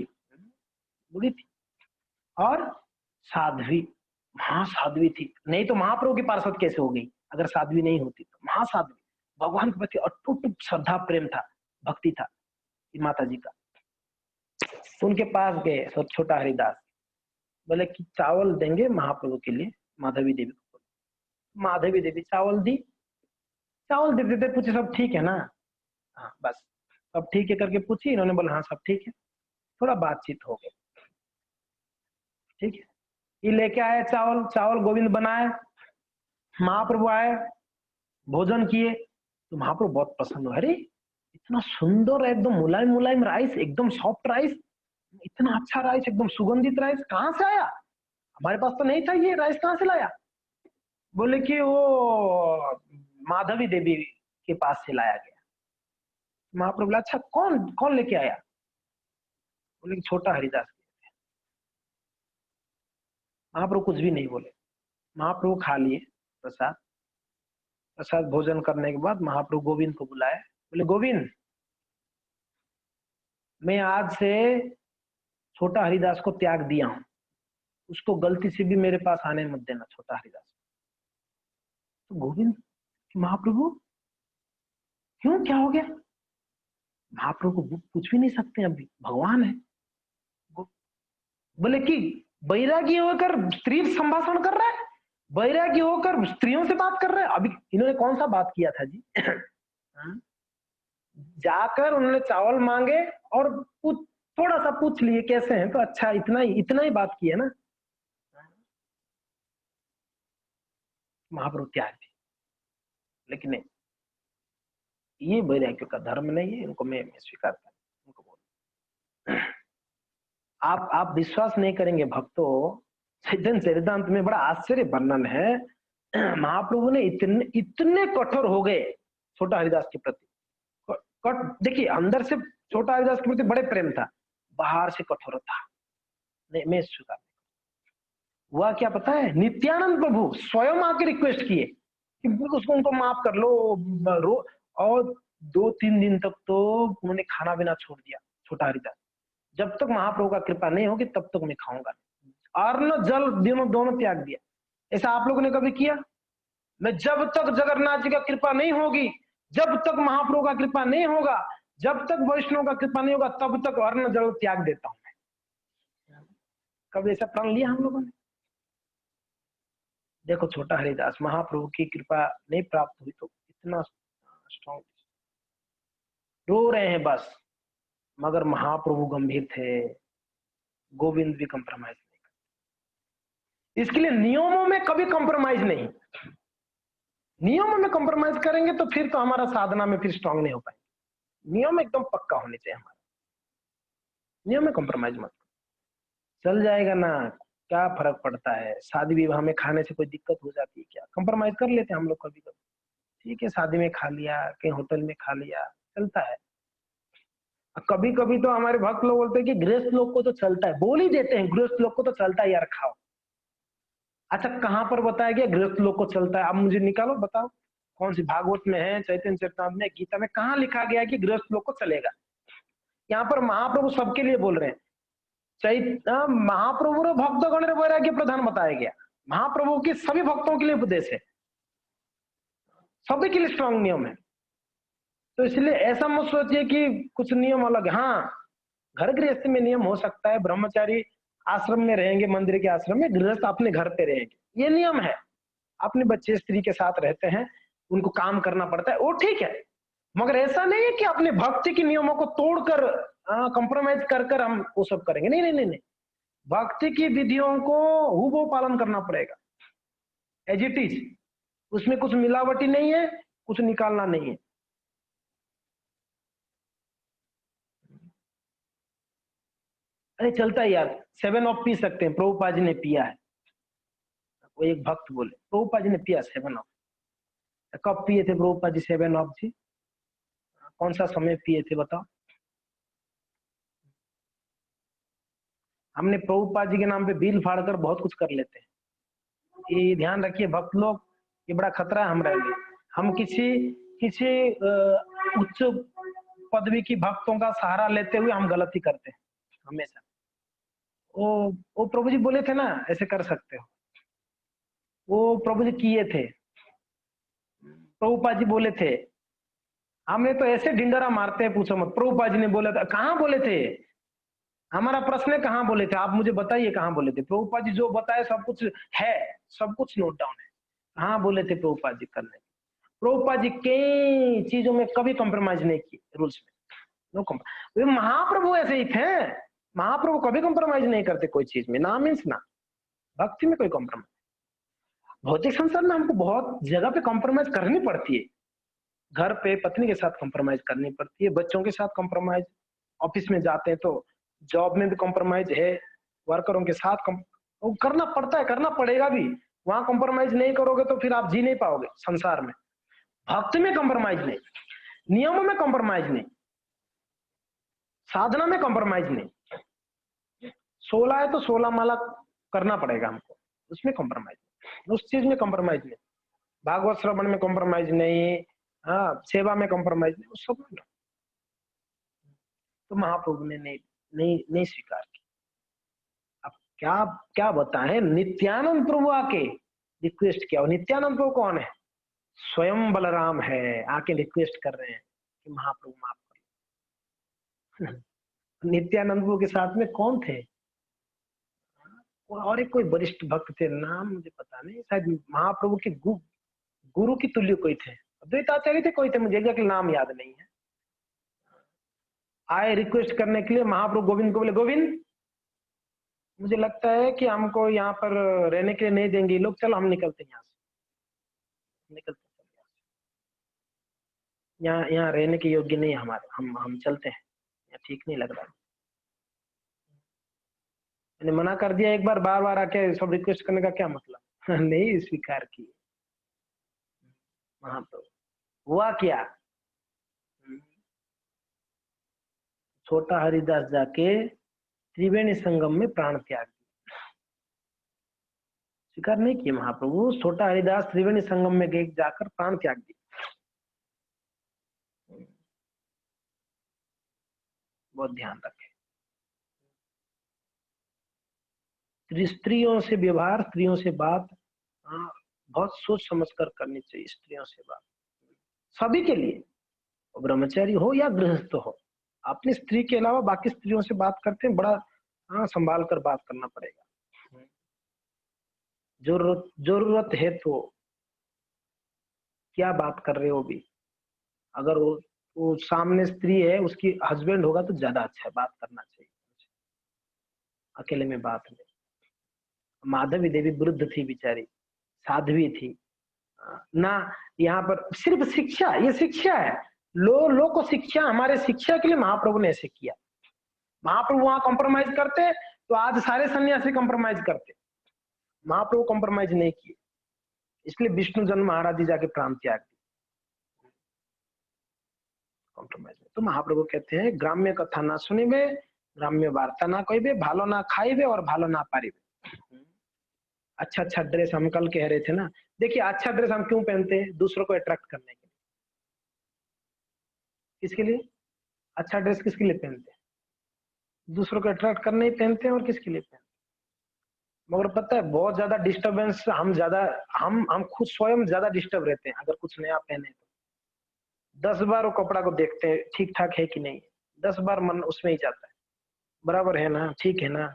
S1: बूढ़ी थी। और साध्वी, महासाध्वी थी। नहीं तो महाप्रभु की पार्षद कैसे हो गई अगर साध्वी नहीं होती? तो महासाध्वी, भगवान के प्रति अटूट श्रद्धा प्रेम था, भक्ति था माता जी का। उनके पास गए सब, छोटा हरिदास बोले कि चावल देंगे महाप्रभु के लिए, माधवी देवी को। माधवी देवी चावल दी, चावल दे देते, पूछे सब ठीक है ना? हाँ बस, सब ठीक है करके पूछी, इन्होंने बोला हाँ सब ठीक है। थोड़ा बातचीत हो गई, ठीक है। ये लेके आए चावल, चावल गोविंद बनाए, महाप्रभु आए, भोजन किए, तो महाप्रभु बहुत प्रसन्न हुए। अरे इतना सुंदर, एकदम मुलायम मुलायम राइस, एकदम सॉफ्ट राइस, इतना अच्छा राइस, एकदम सुगंधित राइस कहाँ से आया? हमारे पास तो नहीं था, ये राइस कहाँ से लाया? बोले कि वो माधवी देवी के पास से लाया गया। महाप्रभु बोला अच्छा, कौन कौन लेके आया? बोले कि छोटा हरिदास। महाप्रभु कुछ भी नहीं बोले, महाप्रभु खा लिए प्रसाद। प्रसाद भोजन करने के बाद महाप्रभु गोविंद को बुलाए, बोले गोविंद, मैं आज से छोटा हरिदास को त्याग दिया हूं, उसको गलती से भी मेरे पास आने मत देना, छोटा हरिदास। तो गोविंद, महाप्रभु क्यों, क्या हो गया? महाप्रभु को पूछ भी नहीं सकते, अभी भगवान है। बोले कि बैरागी होकर स्त्री संभाषण कर रहा है, बैरागी होकर स्त्रियों से बात कर रहा है। अभी इन्होंने कौन सा बात किया था जी? जाकर उन्होंने चावल मांगे और थोड़ा सा पूछ लिए कैसे हैं, तो अच्छा, इतना ही बात की है ना। महाप्रभु त्याग दी, लेकिन नहीं, ये वैराग्य का धर्म नहीं है, इनको मैं स्वीकार करता हूं। उनको बोल, आप विश्वास नहीं करेंगे भक्तों, चैतन्य चरितामृत में बड़ा आश्चर्य वर्णन है। महाप्रभु ने इतने कठोर हो गए छोटा हरिदास के प्रति। देखिए, अंदर से छोटा हरिदास के प्रति बड़े प्रेम था, बाहर से कठोर था। नहीं, मैं स्वीकार, हुआ क्या पता है? नित्यानंद प्रभु स्वयं आके रिक्वेस्ट किए कि उसको, उनको माफ कर लो, और 2-3 दिन तक तो उन्होंने खाना पीना छोड़ दिया छोटा हरिदास। जब तक महाप्रभु का कृपा नहीं होगी तब तक मैं खाऊंगा। अन्न जल दोनों त्याग दिया। ऐसा आप लोगों ने कभी किया? मैं जब तक जगन्नाथ जी का कृपा नहीं होगी, जब तक महाप्रभु का कृपा नहीं होगा, जब तक वैष्णव का कृपा नहीं होगा, तब तक अन्न जल त्याग देता हूं मैं। कभी ऐसा प्रण लिया हम लोगों ने? देखो छोटा हरिदास, महाप्रभु की कृपा नहीं प्राप्त हुई तो इतना स्ट्रॉन्ग, रो रहे हैं बस, मगर महाप्रभु गंभीर थे, गोविंद भी कंप्रोमाइज नहीं। इसके लिए नियमों में कभी कॉम्प्रोमाइज नहीं। नियमों में कॉम्प्रोमाइज करेंगे तो फिर तो हमारा साधना में फिर स्ट्रांग नहीं हो पाएंगे। नियम एकदम पक्का होने चाहिए हमारा, नियम में कॉम्प्रोमाइज मत। चल जाएगा ना, क्या फर्क पड़ता है, शादी विवाह में खाने से कोई दिक्कत हो जाती है क्या, कॉम्प्रोमाइज कर लेते हैं हम लोग कभी कभी, ठीक है शादी में खा लिया, कहीं होटल में खा लिया, चलता है। कभी कभी तो हमारे भक्त लोग बोलते हैं कि गृहस्थ लोग को तो चलता है, बोल ही देते हैं गृहस्थ लोग को तो चलता है यार खाओ। अच्छा कहाँ पर बताया गया गृहस्थ लोग को चलता है? आप मुझे निकालो बताओ, कौन सी भागवत में है, चैतन्य चरितमृत में, गीता में कहाँ लिखा गया है कि गृहस्थ लोग को चलेगा? यहाँ पर महाप्रभु सबके लिए बोल रहे हैं। महाप्रभु रे भक्तगण रे वैराग्य प्रधान बताया गया, महाप्रभु के सभी भक्तों के लिए उपदेश है, सभी के लिए स्ट्रांग नियम है। तो इसलिए ऐसा मत सोचिए कि कुछ नियम अलग है। हाँ घर गृहस्थ में नियम हो सकता है, ब्रह्मचारी आश्रम में रहेंगे, मंदिर के आश्रम में, गृहस्थ अपने घर पे रहेंगे, ये नियम है। अपने बच्चे स्त्री के साथ रहते हैं, उनको काम करना पड़ता है, वो ठीक है। मगर ऐसा नहीं है कि अपने भक्ति के नियमों को तोड़कर कॉम्प्रोमाइज कर हम वो सब करेंगे, नहीं नहीं नहीं नहीं। भक्ति की विधियों को हूबहू पालन करना पड़ेगा, एज इट इज। उसमें कुछ मिलावटी नहीं है, कुछ निकालना नहीं है। अरे चलता है यार, 7 अप पी सकते हैं, प्रभुपाद जी ने पिया है। वो एक भक्त बोले प्रभुपाद जी ने पिया 7 अप। कब पिए थे प्रभुपाद जी 7 अप जी? कौन सा समय पिए थे बताओ? हमने प्रभुपाद जी के नाम पे बिल फाड़कर बहुत कुछ कर लेते हैं, ये ध्यान रखिए भक्त लोग, ये बड़ा खतरा है हमारे लिए। हम किसी किसी उच्च पदवी की भक्तों का सहारा लेते हुए हम गलती करते हैं हमेशा। वो प्रभु जी बोले थे ना ऐसे कर सकते हो, वो प्रभु जी किए थे, प्रभुपाद जी बोले थे। हमने तो ऐसे ढिंडोरा मारते हैं पूछो मत। प्रभुपाद जी ने बोला था, कहाँ बोले थे? हमारा प्रश्न है कहाँ बोले थे, आप मुझे बताइए कहाँ बोले थे। प्रभुपाद जी जो बताए सब कुछ है, सब कुछ नोट डाउन है, कहाँ बोले थे प्रभुपाद जी करने। प्रभुपाद जी कई चीजों में कभी कॉम्प्रोमाइज नहीं किए, रूल्स में नो कॉम्प्रोमाइज। महाप्रभु ऐसे ही थे, महाप्रभु कभी कॉम्प्रोमाइज नहीं करते कोई चीज में, ना मीन्स ना। भक्ति में कोई कॉम्प्रोमाइज, भौतिक संसार में हमको बहुत जगह पे कॉम्प्रोमाइज करनी पड़ती है। घर पे पत्नी के साथ कॉम्प्रोमाइज करनी पड़ती है, बच्चों के साथ कॉम्प्रोमाइज, ऑफिस में जाते हैं तो जॉब में भी कॉम्प्रोमाइज है, वर्करों के साथ वो करना पड़ता है, करना पड़ेगा भी। वहां कॉम्प्रोमाइज नहीं करोगे तो फिर आप जी नहीं पाओगे संसार में। भक्ति में कॉम्प्रोमाइज नहीं, नियमों में कॉम्प्रोमाइज नहीं, साधना में कॉम्प्रोमाइज नहीं। 16 है तो 16 माला करना पड़ेगा हमको, उसमें कॉम्प्रोमाइज नहीं, उस चीज में कॉम्प्रोमाइज नहीं। भागवत श्रवण में कॉम्प्रोमाइज नहीं, हाँ सेवा में कॉम्प्रोमाइज नहीं, उस सब में तो महाप्रभु ने नहीं नहीं नहीं स्वीकार की। अब क्या क्या बताएं, नित्यानंद प्रभु आके रिक्वेस्ट किया, और नित्यानंद प्रभु कौन है? स्वयं बलराम है, आके रिक्वेस्ट कर रहे हैं कि महाप्रभु माफ कर। नित्यानंद प्रभु के साथ में कौन थे? और एक कोई वरिष्ठ भक्त थे, नाम मुझे पता नहीं, शायद महाप्रभु के गुरु की तुल्य कोई थे, अद्वैताचार्य थे कोई थे, मुझे एग्जैक्ट नाम याद नहीं है। आए रिक्वेस्ट करने के लिए, महाप्रभु गोविंद को बोले गोविंद मुझे लगता है कि हमको यहाँ पर रहने के लिए नहीं देंगे लोग, चलो हम निकलते हैं यहाँ से, निकलते हैं यहाँ यहाँ रहने के योग्य नहीं हमारे, हम चलते हैं, यहाँ ठीक नहीं लग रहा। मैंने मना कर दिया एक बार, बार बार आके सब रिक्वेस्ट करने का क्या मतलब। नहीं स्वीकार की महाप्रभु। हुआ क्या, छोटा हरिदास जाके त्रिवेणी संगम में प्राण त्याग दिया, स्वीकार नहीं किया महाप्रभु। छोटा हरिदास त्रिवेणी संगम में गए, जाकर प्राण त्याग दिया। बहुत ध्यान रखें, स्त्रियों से व्यवहार, स्त्रियों से बात, हाँ, बहुत सोच समझ कर करनी चाहिए स्त्रियों से बात, सभी के लिए, ब्रह्मचारी हो या गृहस्थ हो। अपनी स्त्री के अलावा बाकी स्त्रियों से बात करते हैं, बड़ा हाँ संभाल कर बात करना पड़ेगा। जरूरत जरूरत है तो क्या बात कर रहे हो भी, अगर वो सामने स्त्री है, उसकी हस्बैंड होगा तो ज्यादा अच्छा है, बात करना चाहिए, अकेले में बात नहीं। माधवी देवी वृद्ध थी बेचारी, साध्वी थी ना। यहाँ पर सिर्फ शिक्षा, ये शिक्षा है। लो को शिक्षा, हमारे शिक्षा के लिए महाप्रभु ने ऐसे किया। महाप्रभु वहां कॉम्प्रोमाइज करते तो आज सारे सन्यासी कॉम्प्रोमाइज करते। महाप्रभु कॉम्प्रोमाइज नहीं किए, इसलिए विष्णु जन्म महाराज जी जाके प्राण त्याग दिए कॉम्प्रोमाइज में। तो महाप्रभु कहते हैं ग्राम्य कथा ना सुनिबे, ग्राम्य वार्ता ना कहिबे, भालो ना खाइबे और भालो ना पारिबे। अच्छा ड्रेस हम कल कह रहे थे ना, देखिए अच्छा ड्रेस हम क्यों पहनते हैं? दूसरों को अट्रैक्ट करने के लिए। किसके लिए अच्छा ड्रेस किसके लिए पहनते हैं? दूसरों को अट्रैक्ट करने ही पहनते हैं। और किसके लिए पहनते हैं? मगर पता है बहुत ज्यादा डिस्टरबेंस हम खुद स्वयं ज्यादा डिस्टर्ब रहते हैं अगर कुछ नया पहने तो। 10 बार वो कपड़ा को देखते हैं ठीक ठाक है कि नहीं, 10 बार मन उसमें ही जाता है, बराबर है ना, ठीक है ना,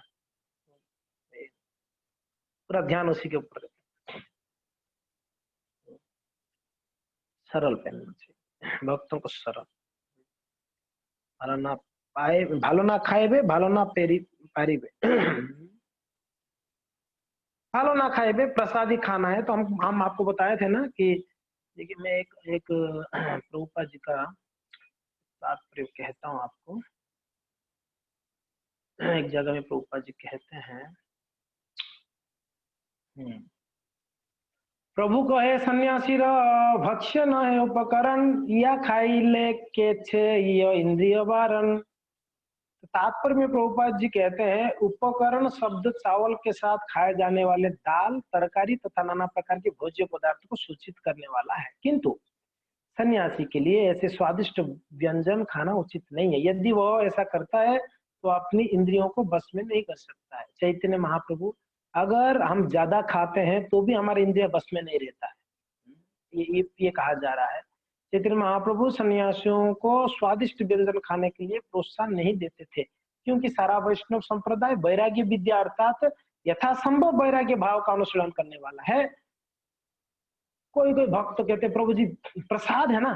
S1: पूरा ध्यान उसी के ऊपर। सरल पहनना चाहिए भक्तों को, सरल। भालो ना पाए, भालो ना खाएबे, भालो ना पारिबे। भालो ना खाएबे, प्रसादी खाना है। तो हम आपको बताए थे ना कि देखिए मैं एक प्रभुपाद जी का तात्पर्य कहता हूँ आपको। एक जगह में प्रभुपाद जी कहते हैं, प्रभु कहे सन्यासी र भक्ष्य न है उपकरण, या खाइले के छे ये इंद्रिय वारण। तात्पर्य में प्रभुपाद जी कहते हैं उपकरण शब्द चावल के साथ खाए जाने वाले दाल, तरकारी तथा नाना प्रकार के भोज्य पदार्थों को सूचित करने वाला है, किंतु सन्यासी के लिए ऐसे स्वादिष्ट व्यंजन खाना उचित नहीं है। यदि वह ऐसा करता है तो अपनी इंद्रियों को बस में नहीं कर सकता है। चैतन्य महाप्रभु, अगर हम ज्यादा खाते हैं तो भी हमारे इंद्रिय बस में नहीं रहता है, ये कहा जा रहा है। चैतन्य महाप्रभु सन्यासियों को स्वादिष्ट व्यंजन खाने के लिए प्रोत्साहन नहीं देते थे, क्योंकि सारा वैष्णव संप्रदाय वैराग्य विद्या अर्थात यथासंभव वैराग्य भाव का अनुशीलन करने वाला है। कोई भक्त कहते प्रभु जी प्रसाद है ना,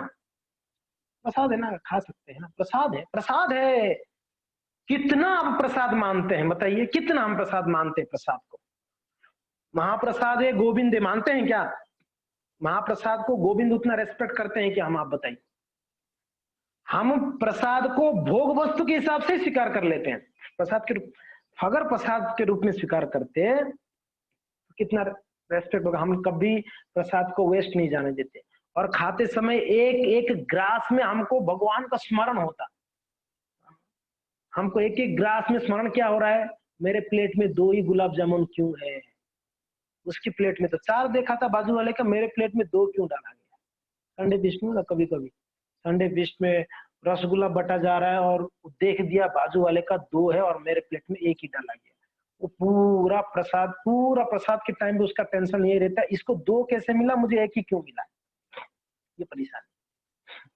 S1: प्रसाद है ना, खा सकते हैं ना, प्रसाद है, प्रसाद है। कितना आप प्रसाद मानते हैं बताइए, कितना हम प्रसाद मानते हैं प्रसाद को? महाप्रसाद है, गोविंद है, मानते हैं क्या? महाप्रसाद को गोविंद उतना रेस्पेक्ट करते हैं कि हम, आप बताइए। हम प्रसाद को भोग वस्तु के हिसाब से स्वीकार कर लेते हैं। प्रसाद के रूप, अगर प्रसाद के रूप में स्वीकार करते तो कितना रेस्पेक्ट होगा। हम कभी प्रसाद को वेस्ट नहीं जाने देते, और खाते समय एक एक ग्रास में हमको भगवान का स्मरण होता। हमको एक एक ग्रास में स्मरण क्या हो रहा है, मेरे प्लेट में 2 ही गुलाब जामुन क्यों है, उसकी प्लेट में तो 4 देखा था बाजू वाले का, मेरे प्लेट में 2 क्यों डाला गया। संडे फिस्ट में कभी कभी संडे फिस्ट में रसगुल्ला बटा जा रहा है और देख दिया बाजू वाले का 2 है और मेरे प्लेट में 1 ही डाला गया। वो पूरा प्रसाद के टाइम पे उसका टेंशन ये रहता है, इसको 2 कैसे मिला, मुझे 1 ही क्यों मिला, ये परेशानी।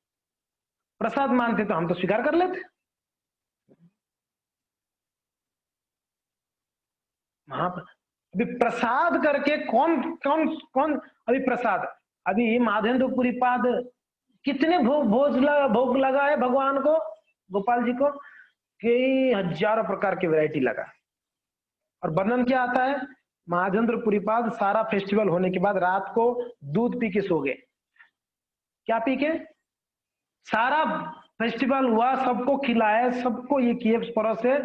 S1: प्रसाद मानते तो हम तो स्वीकार कर लेते। अभी प्रसाद करके कौन कौन कौन, अभी प्रसाद, अभी माधवेंद्रपुरी पाद कितने भोग लगा है भगवान को, गोपाल जी को, कई हजारों प्रकार की वैरायटी लगा। और वर्णन क्या आता है, महाजेंद्रपुरी पाद सारा फेस्टिवल होने के बाद रात को दूध पी के सो गए। क्या पी के? सारा फेस्टिवल हुआ, सबको खिलाया, सबको ये किए परोसे,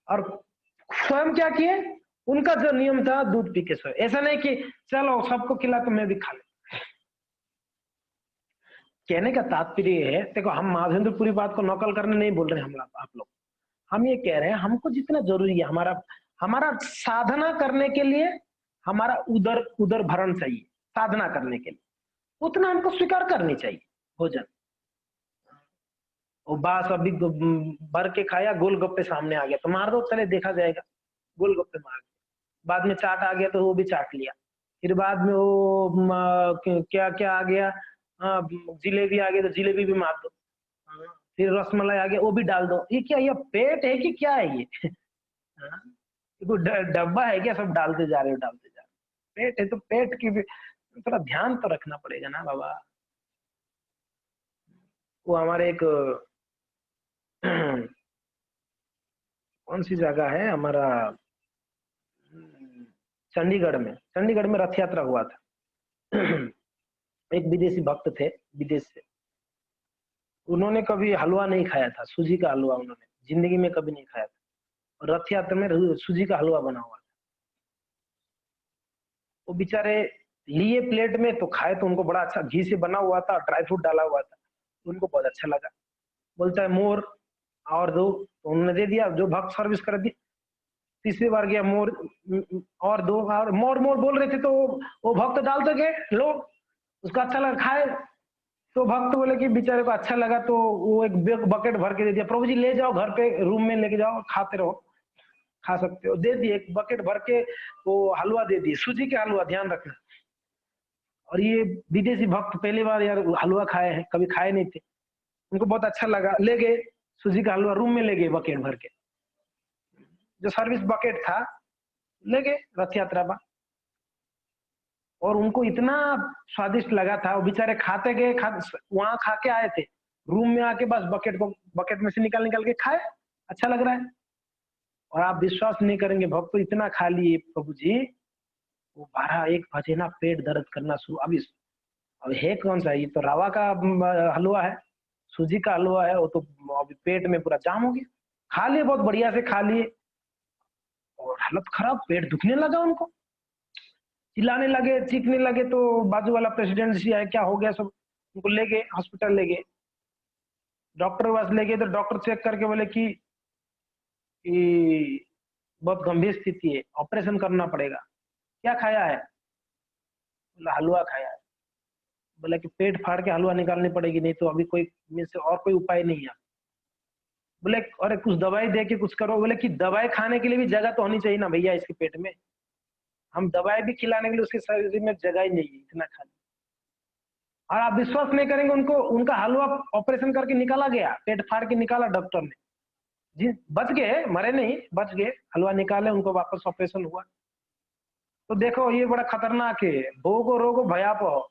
S1: और स्वयं क्या किए, उनका जो नियम था दूध पी के सोए। ऐसा नहीं कि चलो सबको खिला तो मैं भी खा ले। कहने का तात्पर्य है, देखो हम माधवेंद्रपुरी बात को नकल करने नहीं बोल रहे हम आप लोग, हम ये कह रहे हैं हमको जितना जरूरी है, हमारा साधना करने के लिए हमारा उदर भरण चाहिए, साधना करने के लिए उतना हमको स्वीकार करनी चाहिए भोजन। और बास अभी भर के खाया, गोलगप्पे सामने आ गया तो मार दो, चले देखा जाएगा, गोलगप्पे मार दो। बाद में चाट आ गया तो वो भी चाट लिया, फिर बाद में वो क्या क्या आ गया, जिलेबी आ गया तो जिलेबी भी मार दो, फिर रसमलाई आ गया वो भी डाल दो। ये क्या, ये पेट है कि क्या है ये? कोई डब्बा है क्या, सब डालते जा रहे हो डालते जा रहे हो। पेट है तो पेट की भी थोड़ा ध्यान तो रखना पड़ेगा ना बाबा। वो हमारे एक कौन सी जगह है हमारा, चंडीगढ़ में रथ यात्रा हुआ था। एक विदेशी भक्त थे विदेश से, उन्होंने कभी हलवा नहीं खाया था, सूजी का हलवा उन्होंने जिंदगी में कभी नहीं खाया था, और रथ यात्रा में सूजी का हलवा बना हुआ था। वो बेचारे लिए प्लेट में तो खाए, तो उनको बड़ा अच्छा, घी से बना हुआ था, ड्राई फ्रूट डाला हुआ था, तो उनको बहुत अच्छा लगा। बोलता है मोर और दो, तो उन्होंने दे दिया। जो भक्त सर्विस कर दी, तीसरी बार गया, मोर और दो, और मोर मोर बोल रहे थे, तो वो भक्त डालते गए, लो उसको अच्छा लगा, खाए। तो भक्त बोले कि बेचारे को अच्छा लगा, तो वो एक बकेट भर के दे दिया, प्रभु जी ले जाओ घर पे, रूम में लेके जाओ, खाते रहो, खा सकते हो। दे दिए, एक बकेट भर के वो हलवा दे दिए, सूजी के हलवा, ध्यान रखना। और ये विदेशी भक्त पहली बार यार हलवा खाए हैं, कभी खाए नहीं थे, उनको बहुत अच्छा लगा, ले गए सूजी का हलवा, रूम में ले गए बकेट भर के, जो सर्विस बकेट था ले गए रथ यात्रा पर। और उनको इतना स्वादिष्ट लगा था, वो बेचारे खाते गए, वहां खा के आए थे, रूम में आके बस बकेट में से निकाल के खाए, अच्छा लग रहा है। और आप विश्वास नहीं करेंगे, भक्त तो इतना खा लिए प्रभु जी, वो 12-1 बजे ना पेट दर्द करना शुरू। अब है कौन सा, ये तो रवा का हलवा है, सूजी का हलवा है, वो तो अभी पेट में पूरा जाम हो गया। खा लिए, बहुत बढ़िया से खा लिए, और हालत खराब, पेट दुखने लगा उनको, चिल्लाने लगे, चीखने लगे। तो बाजू वाला प्रेसिडेंट जी आए, क्या हो गया, सब उनको ले गए, हॉस्पिटल ले गए, डॉक्टर पास ले गए। तो डॉक्टर चेक करके बोले कि बहुत गंभीर स्थिति है, ऑपरेशन करना पड़ेगा। क्या खाया है? बोला हलवा खाया है। बोला कि पेट फाड़ के हलवा निकालनी पड़ेगी, नहीं तो अभी कोई में से और कोई उपाय नहीं है। बोले अरे कुछ दवाई दे के कुछ करो। बोले कि दवाई खाने के लिए भी जगह तो होनी चाहिए ना भैया इसके पेट में, हम दवाई भी खिलाने के लिए उसके शरीर में जगह ही नहीं है, इतना खाली। और आप विश्वास नहीं करेंगे, उनको उनका हलवा ऑपरेशन करके निकाला गया, पेट फाड़ के निकाला डॉक्टर ने जी, बच गए, मरे नहीं, बच गए, हलवा निकाले, उनको वापस ऑपरेशन हुआ। तो देखो ये बड़ा खतरनाक है, भोगो रोगो भयापह,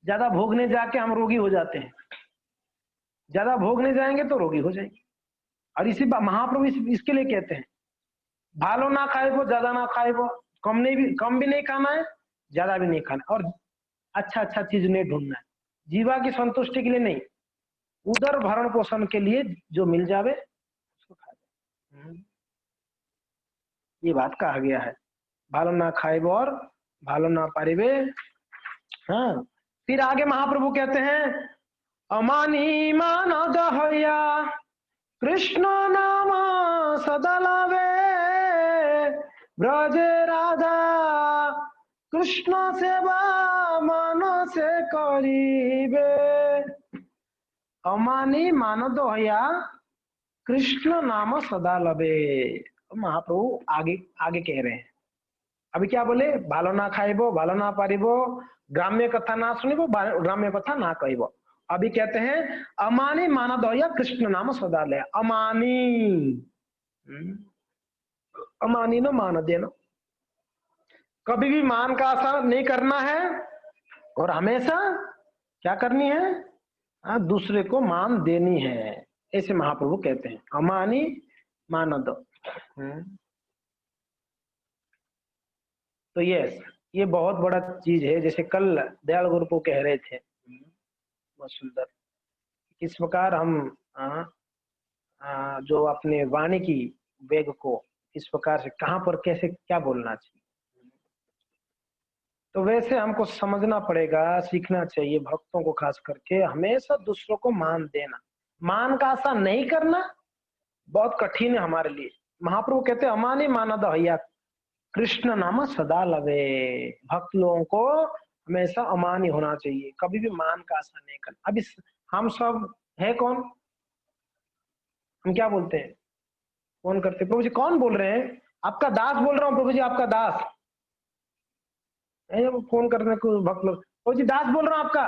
S1: ज्यादा भोगने जाके हम रोगी हो जाते हैं, ज्यादा भोगने जाएंगे तो रोगी हो जाएंगे। और इसी महाप्रभु इसके लिए कहते हैं, भालो ना खाए वो, ज्यादा ना खाए वो, कम भी नहीं खाना है, ज्यादा भी नहीं खाना, और अच्छा अच्छा चीज नहीं ढूंढना है, जीवा की संतुष्टि के लिए नहीं, उदर भरण पोषण के लिए जो मिल जावे उसको खा जाए। ये बात कहा गया है, भालो ना खाइब और भालो ना पारिबे। हाँ, फिर आगे महाप्रभु कहते हैं, अमानी मान दहया कृष्ण नाम सदा लावे, ब्रजे राधा कृष्ण सेवा मन से करीबे। अमानी मान दहया कृष्ण नाम सदा लबे। महाप्रभु आगे आगे कह रहे हैं, अभी क्या बोले, भालो ना खाइबो, भालो ना पारिबो, ग्राम्य कथा ना सुनिबो, ग्राम्य कथा ना कहिबो। अभी कहते हैं अमानी माना दया कृष्ण नाम सदा ले। अमानी, अमानी न मान देना, कभी भी मान का आशा नहीं करना है, और हमेशा क्या करनी है, दूसरे को मान देनी है, ऐसे महाप्रभु कहते हैं, अमानी मान दो। तो ये बहुत बड़ा चीज है। जैसे कल दयाल गुरु को कह रहे थे, बहुत सुंदर, किस प्रकार हम जो अपने वाणी की वेग को किस प्रकार से, कहां पर कैसे क्या बोलना चाहिए, तो वैसे हमको समझना पड़ेगा, सीखना चाहिए भक्तों को, खास करके हमेशा दूसरों को मान देना, मान का आशा नहीं करना बहुत कठिन है हमारे लिए। महाप्रभु कहते हैं अमानी माना दहैया कृष्ण नाम सदा लवे। भक्त लोगों को हमेशा अमानी होना चाहिए, कभी भी मान का आशा नहीं करना। अब इस हम सब है कौन, हम क्या बोलते हैं, कौन करते, प्रभु जी कौन बोल रहे हैं, आपका दास बोल रहा हूँ प्रभु जी, आपका दास। फोन करने को भक्त लोग, प्रभु जी दास बोल रहा हूँ आपका।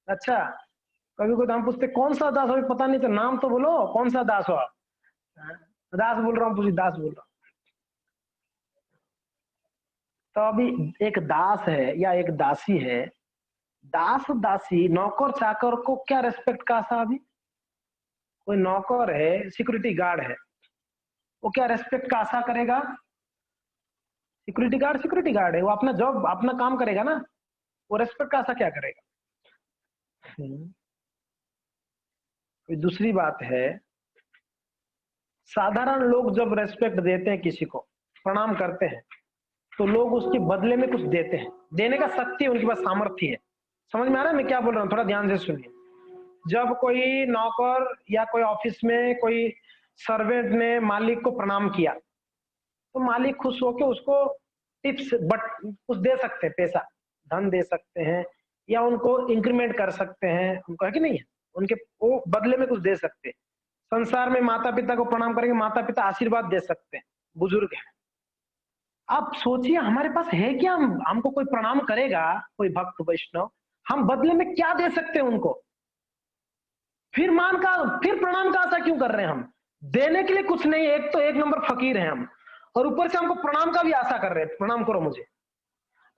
S1: अच्छा, कभी कोई हम पूछते कौन सा दास, अभी पता नहीं, तो नाम तो बोलो, कौन सा दास हो आप। दास बोल रहा हूँ प्रभु जी, दास बोल रहा हूँ। तो अभी एक दास है या एक दासी है, दास दासी नौकर चाकर को क्या रेस्पेक्ट का आशा। अभी कोई नौकर है, सिक्योरिटी गार्ड है, वो क्या रेस्पेक्ट का आशा करेगा, सिक्योरिटी गार्ड है, वो अपना जॉब अपना काम करेगा ना, वो रेस्पेक्ट का आशा क्या करेगा। दूसरी बात है, साधारण लोग जब रेस्पेक्ट देते हैं, किसी को प्रणाम करते हैं, तो लोग उसके बदले में कुछ देते हैं, देने का शक्ति उनके पास, सामर्थ्य है। समझ में आ रहा है मैं क्या बोल रहा हूँ, थोड़ा ध्यान से सुनिए। जब कोई नौकर या कोई ऑफिस में कोई सर्वेंट ने मालिक को प्रणाम किया, तो मालिक खुश होकर उसको टिप्स बट कुछ दे सकते हैं, पैसा धन दे सकते हैं, या उनको इंक्रीमेंट कर सकते हैं, उनको है कि नहीं है, उनके वो बदले में कुछ दे सकते हैं। संसार में माता पिता को प्रणाम करेंगे, माता पिता आशीर्वाद दे सकते हैं, बुजुर्ग है। आप सोचिए हमारे पास है क्या, हमको कोई प्रणाम करेगा, कोई भक्त वैष्णव, हम बदले में क्या दे सकते हैं उनको। फिर प्रणाम का आशा क्यों कर रहे हैं हम, देने के लिए कुछ नहीं, एक तो एक नंबर फकीर है हम, और ऊपर से हमको प्रणाम का भी आशा कर रहे हैं, प्रणाम करो मुझे।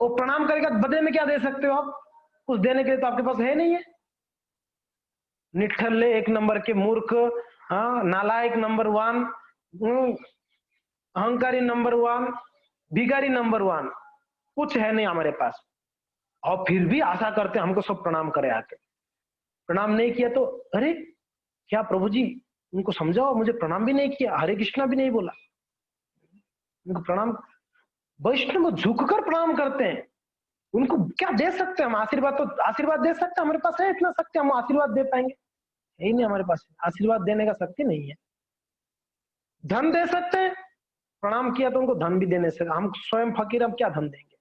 S1: वो प्रणाम करेगा, बदले में क्या दे सकते हो आप, कुछ देने के लिए तो आपके पास है नहीं है। निठल्ले एक नंबर के मूर्ख, हाँ, नालायक नंबर 1, अहंकारी नंबर 1, भिखारी नंबर 1, कुछ है नहीं हमारे पास, और फिर भी आशा करते हैं हमको सब प्रणाम करे आके। प्रणाम नहीं किया तो अरे क्या प्रभु जी उनको समझाओ, मुझे प्रणाम भी नहीं किया, हरे कृष्णा भी नहीं बोला, उनको प्रणाम। वैष्णव झुककर प्रणाम करते हैं, उनको क्या दे सकते हैं हम, आशीर्वाद तो आशीर्वाद दे सकते हैं, हमारे पास है इतना शक्ति, हम आशीर्वाद दे पाएंगे, है ही नहीं हमारे पास, आशीर्वाद देने का शक्ति नहीं है। धन दे सकते हैं, प्रणाम किया तो उनको धन भी देने से, हम स्वयं फकीर, हम क्या धन देंगे,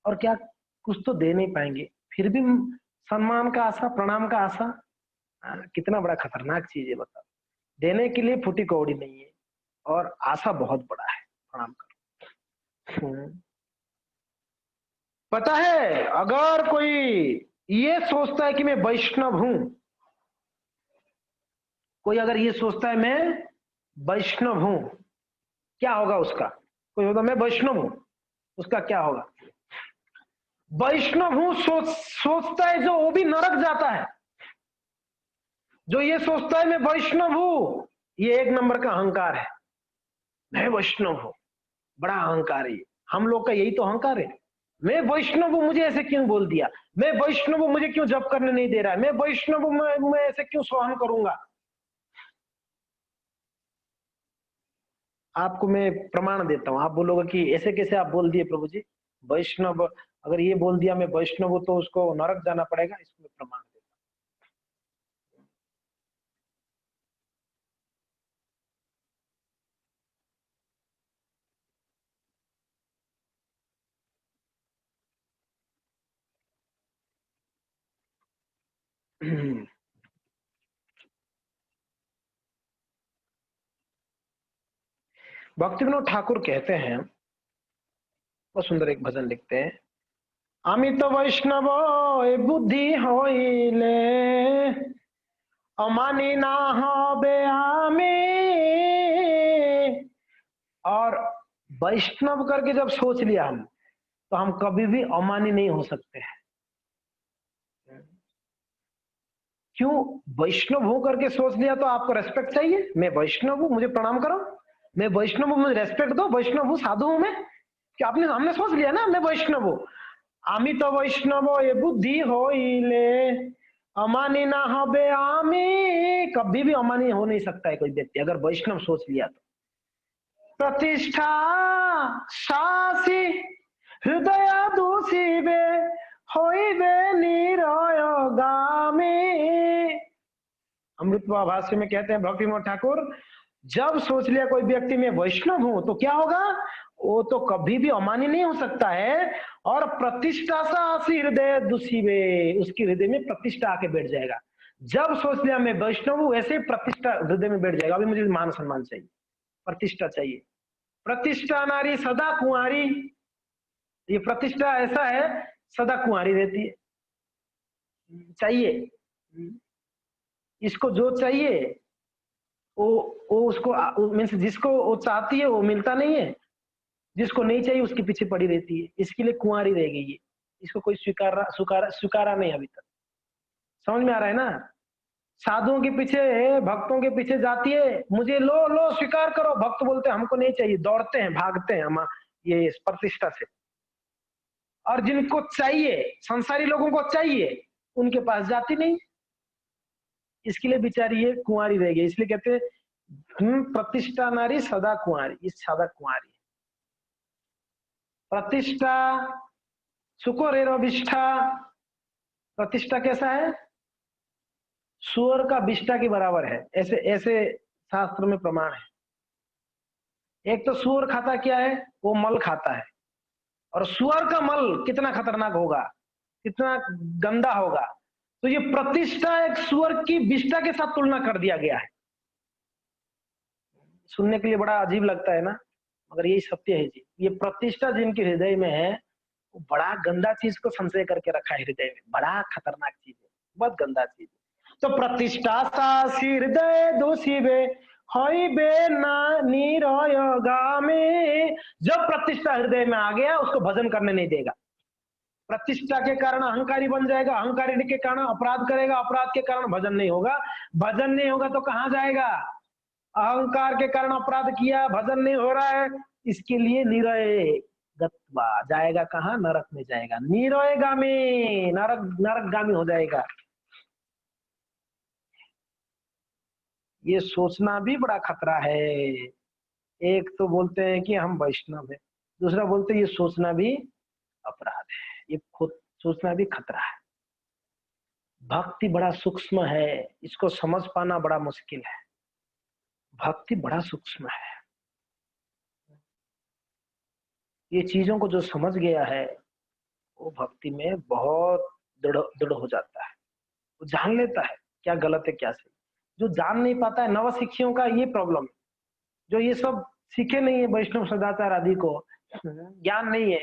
S1: और क्या कुछ तो दे नहीं पाएंगे, फिर भी सम्मान का आशा, प्रणाम का आशा, कितना बड़ा खतरनाक चीज है बताओ। देने के लिए फूटी कौड़ी नहीं है, और आशा बहुत बड़ा है, प्रणाम करो। पता है, अगर कोई ये सोचता है कि मैं वैष्णव हूं, कोई अगर ये सोचता है मैं वैष्णव हूं, क्या होगा उसका, कोई होता मैं वैष्णव हूं, उसका क्या होगा। वैष्णव हूं सोचता है जो, वो भी नरक जाता है। जो ये सोचता है मैं वैष्णव हूं, ये एक नंबर का अहंकार है, मैं वैष्णव हूं, बड़ा अहंकार है। हम लोग का यही तो अहंकार है, मैं वैष्णव हूं, मुझे ऐसे क्यों बोल दिया, मैं वैष्णव हूं, मुझे क्यों जप करने नहीं दे रहा है, मैं वैष्णव हूं, मैं ऐसे क्यों सहन करूंगा। आपको मैं प्रमाण देता हूं, आप बोलोगे कि ऐसे कैसे आप बोल दिए प्रभु जी, वैष्णव अगर ये बोल दिया मैं वैष्णव हूं तो उसको नरक जाना पड़ेगा, इसको मैं प्रमाण देता हूं। भक्ति विनोद ठाकुर कहते हैं, बहुत सुंदर एक भजन लिखते हैं, अमित वैष्णव बुद्धि होइले अमानी ना होबे आमी। और वैष्णव करके जब सोच लिया हम, तो हम कभी भी अमानी नहीं हो सकते हैं। क्यों, वैष्णव हो करके सोच लिया तो आपको रेस्पेक्ट चाहिए, मैं वैष्णव हूं मुझे प्रणाम करो, मैं वैष्णव हूं मुझे रेस्पेक्ट दो, वैष्णव हूं साधु हूं मैं, क्या आपने हमने सोच लिया ना मैं वैष्णव हूं। आमी तो वैष्णव ये बुद्धि होइले अमानी ना हबे आमी, कभी भी अमानी हो नहीं सकता है कोई व्यक्ति अगर वैष्णव सोच लिया तो। प्रतिष्ठा सासी हृदय दूषिबे होइबे निरयगामी। अमृत भाष्य में कहते हैं भक्ति विनोद ठाकुर, जब सोच लिया कोई व्यक्ति में वैष्णव हूं तो क्या होगा, वो तो कभी भी अमानी नहीं हो सकता है, और प्रतिष्ठा सा हृदय दुषिबे, उसके हृदय में प्रतिष्ठा आके बैठ जाएगा। जब सोच लिया मैं वैष्णव हूं, ऐसे प्रतिष्ठा हृदय में बैठ जाएगा, अभी मुझे मान सम्मान चाहिए, प्रतिष्ठा चाहिए। प्रतिष्ठा नारी सदा कुंवारी, ये प्रतिष्ठा ऐसा है सदा कुंवारी रहती है, चाहिए इसको जो चाहिए वो उसको मीन्स जिसको वो चाहती है वो मिलता नहीं है, जिसको नहीं चाहिए उसके पीछे पड़ी रहती है, इसके लिए कुंवारी रह गई है, इसको कोई स्वीकारा नहीं अभी तक। समझ में आ रहा है ना, साधुओं के पीछे, भक्तों के पीछे जाती है, मुझे लो लो स्वीकार करो। भक्त बोलते हैं हमको नहीं चाहिए, दौड़ते हैं, भागते हैं हम ये प्रतिष्ठा से। और जिनको चाहिए, संसारी लोगों को चाहिए, उनके पास जाती नहीं। इसके लिए बेचारी ये कुंवारी रह गई। इसलिए कहते हैं प्रतिष्ठा नारी सदा कुंवारी, इस सदा कुंवारी। प्रतिष्ठा सुकोरेरविष्ठा, प्रतिष्ठा कैसा है? सुअर का विष्ठा के बराबर है, ऐसे ऐसे शास्त्र में प्रमाण है। एक तो सुअर खाता क्या है? वो मल खाता है। और सुअर का मल कितना खतरनाक होगा, कितना गंदा होगा। तो ये प्रतिष्ठा एक सुअर की विष्ठा के साथ तुलना कर दिया गया है। सुनने के लिए बड़ा अजीब लगता है ना, मगर यही सत्य है जी। ये प्रतिष्ठा जिनके हृदय में है, वो बड़ा गंदा चीज को संशय करके रखा है हृदय में। बड़ा खतरनाक चीज है, बहुत गंदा चीज है। तो प्रतिष्ठा सा हृदय दोषी बे हई बे ना निरयगा में। जब प्रतिष्ठा हृदय में आ गया, उसको भजन करने नहीं देगा। प्रतिष्ठा के कारण अहंकारी बन जाएगा, अहंकारी के कारण अपराध करेगा, अपराध के कारण भजन नहीं होगा, भजन नहीं होगा तो कहां जाएगा? अहंकार के कारण अपराध किया, भजन नहीं हो रहा है, इसके लिए निरय गत्वा जाएगा। कहां? नरक में जाएगा। निरयगामी, नरकगामी हो जाएगा। ये सोचना भी बड़ा खतरा है। एक तो बोलते हैं कि हम वैष्णव है, दूसरा बोलते हैं ये सोचना भी अपराध है। ये खुद सोचना भी खतरा है। भक्ति बड़ा सूक्ष्म है, इसको समझ पाना बड़ा मुश्किल है। भक्ति बड़ा सूक्ष्म है। ये चीजों को जो समझ गया है, वो भक्ति में बहुत दृढ़ हो जाता है। वो जान लेता है क्या गलत है क्या सही। जो जान नहीं पाता है, नवशिखियों का ये प्रॉब्लम है। जो ये सब सीखे नहीं है, वैष्णव सदाचार आदि को ज्ञान नहीं है,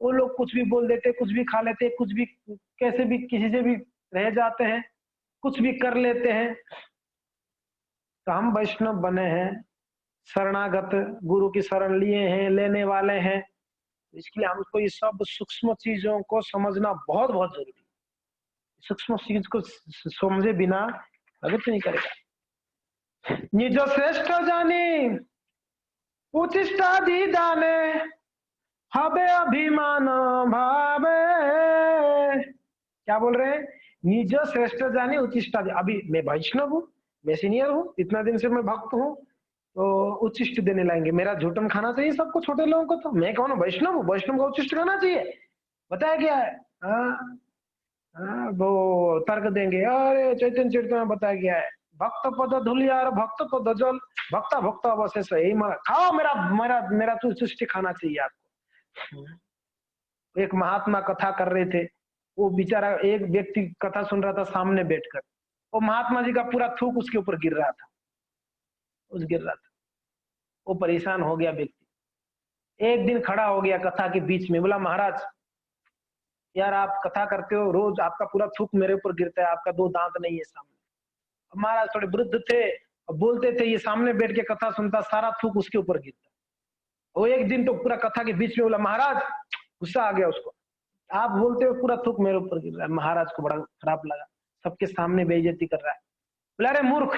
S1: वो लोग कुछ भी बोल देते, कुछ भी खा लेते, कुछ भी कैसे भी किसी से भी रह जाते हैं, कुछ भी कर लेते हैं। तो हम वैष्णव बने हैं, शरणागत, गुरु की शरण लिए हैं, लेने वाले हैं। इसके लिए हमको ये सब सूक्ष्म चीजों को समझना बहुत बहुत जरूरी है। सूक्ष्म चीज को समझे बिना प्रगति नहीं करेगा। निज श्रेष्ठ जानी उचिष्टादि दाने हबे अभिमान भावे। क्या बोल रहे हैं? निज श्रेष्ठ जानी उचिष्टादि। अभी मैं वैष्णव हूँ, मैं सीनियर हूँ, इतना दिन से मैं भक्त हूँ, तो उच्चिष्ट देने लाएंगे। मेरा झूठन खाना चाहिए सबको, छोटे लोगों को। तो मैं कौन? वैष्णव हूँ, वैष्णव को उच्चिष्ट खाना चाहिए। बताया क्या है? वो तर्क देंगे, अरे चैतन्य चरित्र में बताया गया है, भक्त पद धुलियार भक्त पद जल भक्ता भक्त अवशेष यही खाओ, मेरा मेरा मेरा तो उच्चिष्ट खाना चाहिए आपको। एक महात्मा कथा कर रहे थे, वो बेचारा एक व्यक्ति कथा सुन रहा था सामने बैठकर, वो महात्मा जी का पूरा थूक उसके ऊपर गिर रहा था, वो परेशान हो गया व्यक्ति। एक दिन खड़ा हो गया कथा के बीच में, बोला महाराज यार आप कथा करते हो, रोज आपका पूरा थूक मेरे ऊपर गिरता है, आपका दो दांत नहीं है सामने। महाराज थोड़े वृद्ध थे, बोलते थे, ये सामने बैठ के कथा सुनता, सारा थूक उसके ऊपर गिरता। वो एक दिन तो पूरा कथा के बीच में बोला, महाराज गुस्सा आ गया उसको, आप बोलते हो पूरा थूक मेरे ऊपर गिर रहा है। महाराज को बड़ा खराब लगा, सबके सामने बेइज्जती कर रहा है। बोला अरे मूर्ख,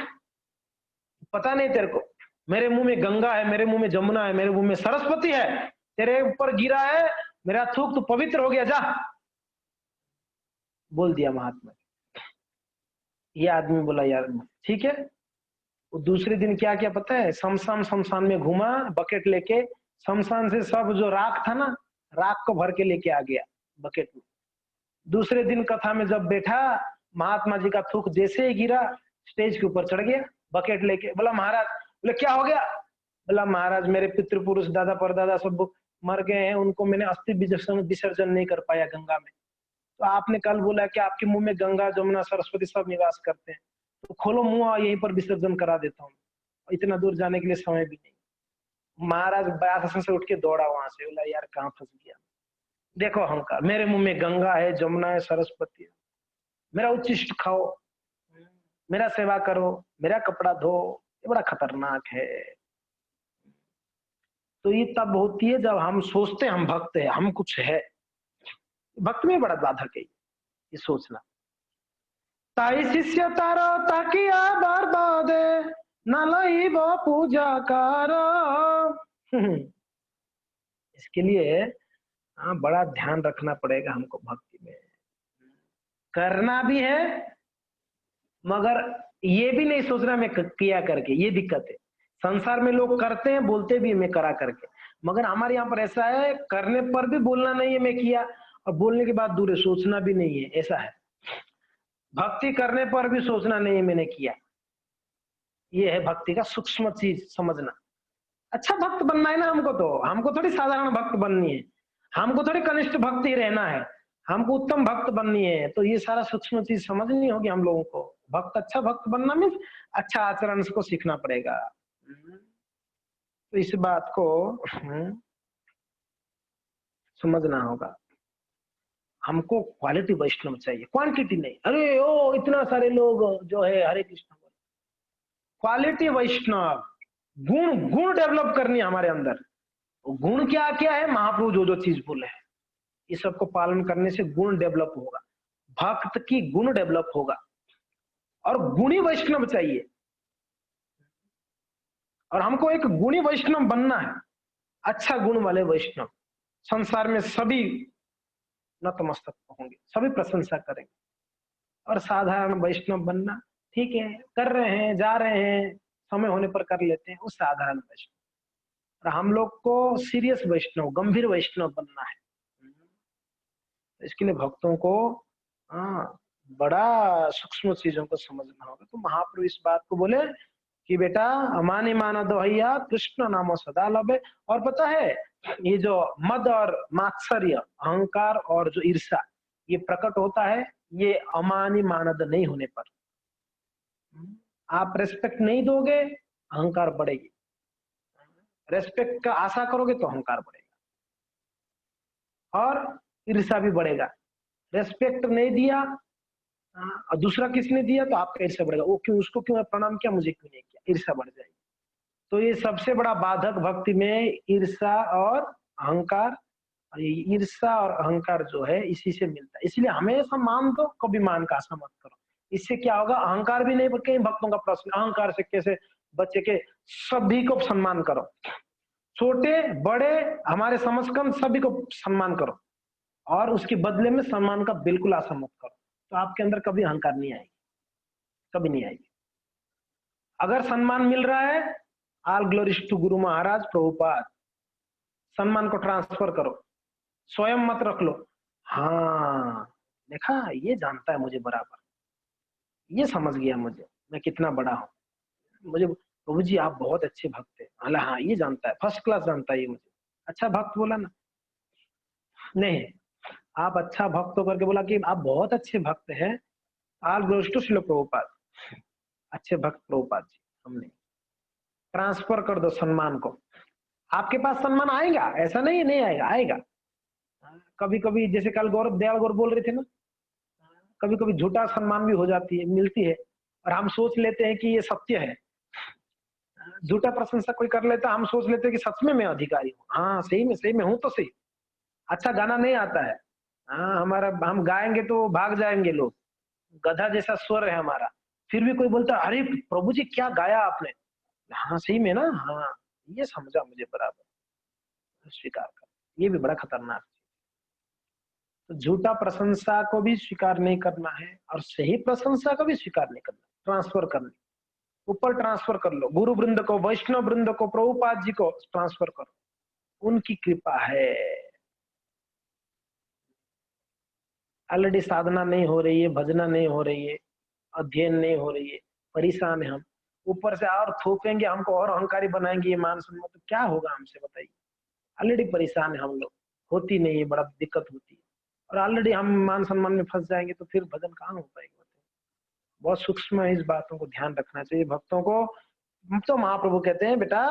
S1: पता नहीं तेरे को, मेरे मुंह में गंगा है, मेरे मुंह में जमुना है, मेरे मुंह में सरस्वती है, तेरे ऊपर गिरा है मेरा थूक, तो पवित्र हो गया, जा। बोल दिया महात्मा। ये आदमी बोला यार ठीक है। वो दूसरे दिन क्या किया पता है? शमशान में घुमा बकेट लेके, शमशान से सब जो राख था ना, राख को भर के लेके आ गया बकेट में। दूसरे दिन कथा में जब बैठा, महात्मा जी का थूक जैसे ही गिरा, स्टेज के ऊपर चढ़ गया बकेट लेके। बोला महाराज, बोले क्या हो गया? बोला महाराज मेरे पितृपुरुष दादा परदादा सब मर गए हैं, उनको मैंने अस्थि विसर्जन नहीं कर पाया गंगा में। तो आपने कल बोला कि आपके मुंह में गंगा जमुना सरस्वती सब निवास करते हैं, तो खोलो मुंह, यहीं पर विसर्जन करा देता हूँ। इतना दूर जाने के लिए समय भी नहीं। महाराज व्यास से उठ के दौड़ा वहां से, बोला यार कहाँ फंस गया। देखो अहंकार, मेरे मुंह में गंगा है, जमुना है, सरस्वती है, मेरा उच्चिष्ट खाओ, मेरा सेवा करो, मेरा कपड़ा धो, ये बड़ा खतरनाक है। तो ये तब होती है जब हम सोचते हैं हम भक्त है, हम कुछ है। भक्त में बड़ा बाधक है ये सोचना। ताई शिष्य तारो ताकिया बर्बादे न लई वो पूजा करो। इसके लिए बड़ा ध्यान रखना पड़ेगा हमको भक्ति में। करना भी है मगर ये भी नहीं सोचना मैं किया करके, ये दिक्कत है। संसार में लोग करते हैं, बोलते भी मैं करा करके, मगर हमारे यहाँ पर ऐसा है, करने पर भी बोलना नहीं है मैं किया, और बोलने के बाद दूर है, सोचना भी नहीं है, ऐसा है। भक्ति करने पर भी सोचना नहीं है मैंने किया। ये है भक्ति का सूक्ष्म चीज समझना। अच्छा भक्त बनना है ना हमको, तो हमको थोड़ी साधारण भक्त बननी है, हमको थोड़ी कनिष्ठ भक्त ही रहना है, हमको उत्तम भक्त बननी है। तो ये सारा सूक्ष्म चीज समझनी होगी हम लोगों को। भक्त, अच्छा भक्त बनना मीन्स अच्छा आचरण को सीखना पड़ेगा। तो इस बात को समझना होगा। हमको क्वालिटी वैष्णव चाहिए, क्वांटिटी नहीं। अरे ओ इतना सारे लोग जो है हरे कृष्ण, क्वालिटी वैष्णव, गुण गुण डेवलप करनी है हमारे अंदर। गुण क्या क्या है, महाप्रभु जो जो चीज बोले हैं, इस सबको पालन करने से गुण डेवलप होगा, भक्त की गुण डेवलप होगा। और गुणी वैष्णव चाहिए, और हमको एक गुणी वैष्णव बनना है, अच्छा गुण वाले वैष्णव। संसार में सभी नतमस्तक होंगे, सभी प्रशंसा करेंगे। और साधारण वैष्णव बनना ठीक है, कर रहे हैं, जा रहे हैं, समय होने पर कर लेते हैं, वो साधारण वैष्णव। और हम लोग को सीरियस वैष्णव, गंभीर वैष्णव बनना है। इसके लिए भक्तों को बड़ा सूक्ष्म चीजों को समझना होगा। तो महाप्रभु इस बात को बोले कि बेटा अमानी माना दोहैया कृष्ण नामो सदा लभे। और पता है, ये जो मद और मात्सर्य, अहंकार और जो ईर्ष्या, ये प्रकट होता है ये अमानी मानद नहीं होने पर। आप रेस्पेक्ट नहीं दोगे, अहंकार बढ़ेगी। रेस्पेक्ट का आशा करोगे तो अहंकार बढ़ेगा और ईर्ष्या भी बढ़ेगा। रेस्पेक्ट नहीं दिया और दूसरा किसने दिया तो आपका ईर्ष्या बढ़ेगा। वो क्यों, उसको क्यों प्रणाम किया, मुझे क्यों नहीं किया, ईर्ष्या बढ़ जाएगी। तो ये सबसे बड़ा बाधक भक्ति में ईर्ष्या और अहंकार। ईर्ष्या और अहंकार जो है इसी से मिलता है। इसलिए हमेशा मान दो, कभी मान का आशा मत करो। इससे क्या होगा, अहंकार भी नहीं, कई भक्तों का प्रश्न, अहंकार से कैसे बच्चे के, सभी को सम्मान करो, छोटे बड़े हमारे समझकम सभी को सम्मान करो, और उसके बदले में सम्मान का बिल्कुल आशा मत करो। तो आपके अंदर कभी अहंकार नहीं आएगी, कभी नहीं आएगी। अगर सम्मान मिल रहा है, all glories to Guru Maharaj Prabhupada, सम्मान को ट्रांसफर करो, स्वयं मत रख लो। हाँ देखा, ये जानता है मुझे बराबर, ये समझ गया मुझे, मैं कितना बड़ा हूँ, मुझे प्रभु जी आप बहुत अच्छे भक्त है। अला हाँ, ये जानता है, फर्स्ट क्लास जानता है ये मुझे। अच्छा भक्त बोला ना, नहीं, आप अच्छा भक्त होकर के बोला कि आप बहुत अच्छे भक्त हैं, all glories to Srila Prabhupada, अच्छे भक्त प्रभुपाद जी। हमने ट्रांसफर कर दो सम्मान को, आपके पास सम्मान आएगा, ऐसा नहीं है नहीं आएगा, आएगा। कभी कभी जैसे कल गौरव दयाल गौर बोल रहे थे ना, कभी कभी झूठा सम्मान भी हो जाती है, मिलती है, और हम सोच लेते हैं कि ये सत्य है। झूठा प्रशंसा कोई कर लेता, हम सोच लेते हैं कि सच में मैं अधिकारी हूँ, हाँ सही में हूँ तो सही। अच्छा गाना नहीं आता है, हाँ हमारा, हम गाएंगे तो भाग जाएंगे लोग, गधा जैसा स्वर है हमारा, फिर भी कोई बोलता अरे प्रभु जी क्या गाया आपने, हाँ सही में ना, हाँ ये समझा मुझे बराबर, स्वीकार कर। ये भी बड़ा खतरनाक। तो झूठा प्रशंसा को भी स्वीकार नहीं करना है, और सही प्रशंसा को भी स्वीकार नहीं करना, ट्रांसफर करनी, ऊपर ट्रांसफर कर लो, गुरु वृंद को, वैष्णव वृंद को, प्रभुपाद जी को ट्रांसफर करो, उनकी कृपा है। ऑलरेडी साधना नहीं हो रही है, भजना नहीं हो रही है, अध्ययन नहीं हो रही है, परेशान है हम, ऊपर से और थोपेंगे हमको और अहंकारी बनाएंगे, ये मान सम्मान, तो क्या होगा हमसे बताइए। ऑलरेडी परेशान है हम लोग, होती नहीं है, बड़ा दिक्कत होती है, और ऑलरेडी हम मान सम्मान में फंस जाएंगे तो फिर भजन कहाँ हो पाएगा। बहुत सूक्ष्म है, इस बातों को ध्यान रखना चाहिए भक्तों को। तो महाप्रभु कहते हैं बेटा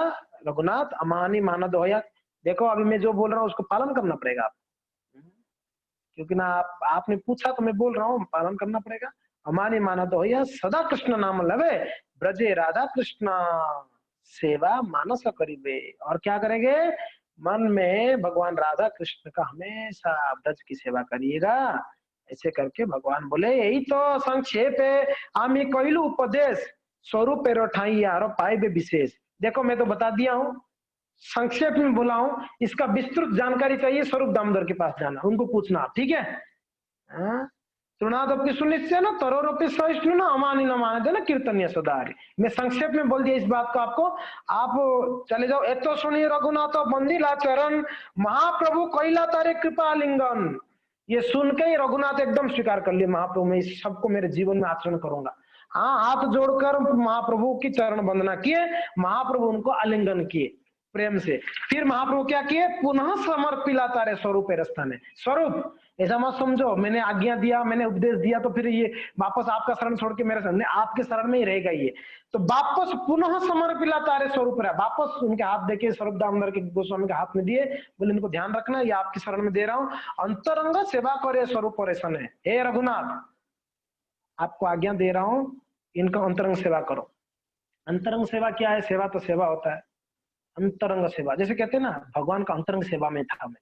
S1: रघुनाथ अमानी मानद होया, देखो अभी मैं जो बोल रहा हूँ उसको पालन करना पड़ेगा आपको, क्योंकि ना आपने पूछा तो मैं बोल रहा हूँ, पालन करना पड़ेगा। अमानी मानद होया सदा कृष्ण नाम लवे, ब्रजे राधा कृष्ण सेवा मानस करीबे। और क्या करेंगे, मन में भगवान राधा कृष्ण का हमेशा ब्रज की सेवा करिएगा, ऐसे करके भगवान बोले यही तो संक्षेप है, आमी कहलू उपदेश स्वरूप ठाई यारो पाए विशेष। देखो मैं तो बता दिया हूँ, संक्षेप में बोला हूं, इसका विस्तृत जानकारी चाहिए स्वरूप दामोदर के पास जाना, उनको पूछना आप, ठीक है। सुनादपि सुनिश्चय न तरोरपि सहिष्णु न अमानी न माने ना कीर्तन्य सदारी। मैं संक्षेप में बोल दिया इस बात को आपको, आप चले जाओ। एतो सुनिए रघुनाथ बंदीला चरण महाप्रभु कैला तारे कृपा लिंगन। ये सुन के ही रघुनाथ एकदम स्वीकार कर लिए, महाप्रभु मैं इस सबको मेरे जीवन में आचरण करूंगा। हाँ, हाथ जोड़कर महाप्रभु की चरण वंदना किए, महाप्रभु उनको आलिंगन किए प्रेम से। फिर महाप्रभु क्या किए, पुनः समर्पिला तारे स्वरूप रस्थाने। स्वरूप ऐसा मत समझो मैंने आज्ञा दिया, मैंने उपदेश दिया तो फिर ये वापस आपका शरण छोड़ के मेरे सामने, आपके शरण में ही रहेगा ये। तो वापस पुनः समर्पिला तारे स्वरूप रहा, वापस उनके हाथ देके स्वरूप दामोदर के गोस्वामी के हाथ में दिए, बोले इनको ध्यान रखना, ये आपकी शरण में दे रहा हूँ, अंतरंग सेवा करे स्वरूप परेशान है। हे रघुनाथ आपको आज्ञा दे रहा हूँ, इनका अंतरंग सेवा करो। अंतरंग सेवा क्या है, सेवा तो सेवा होता है, अंतरंग सेवा जैसे कहते हैं ना, भगवान का अंतरंग सेवा में था मैं,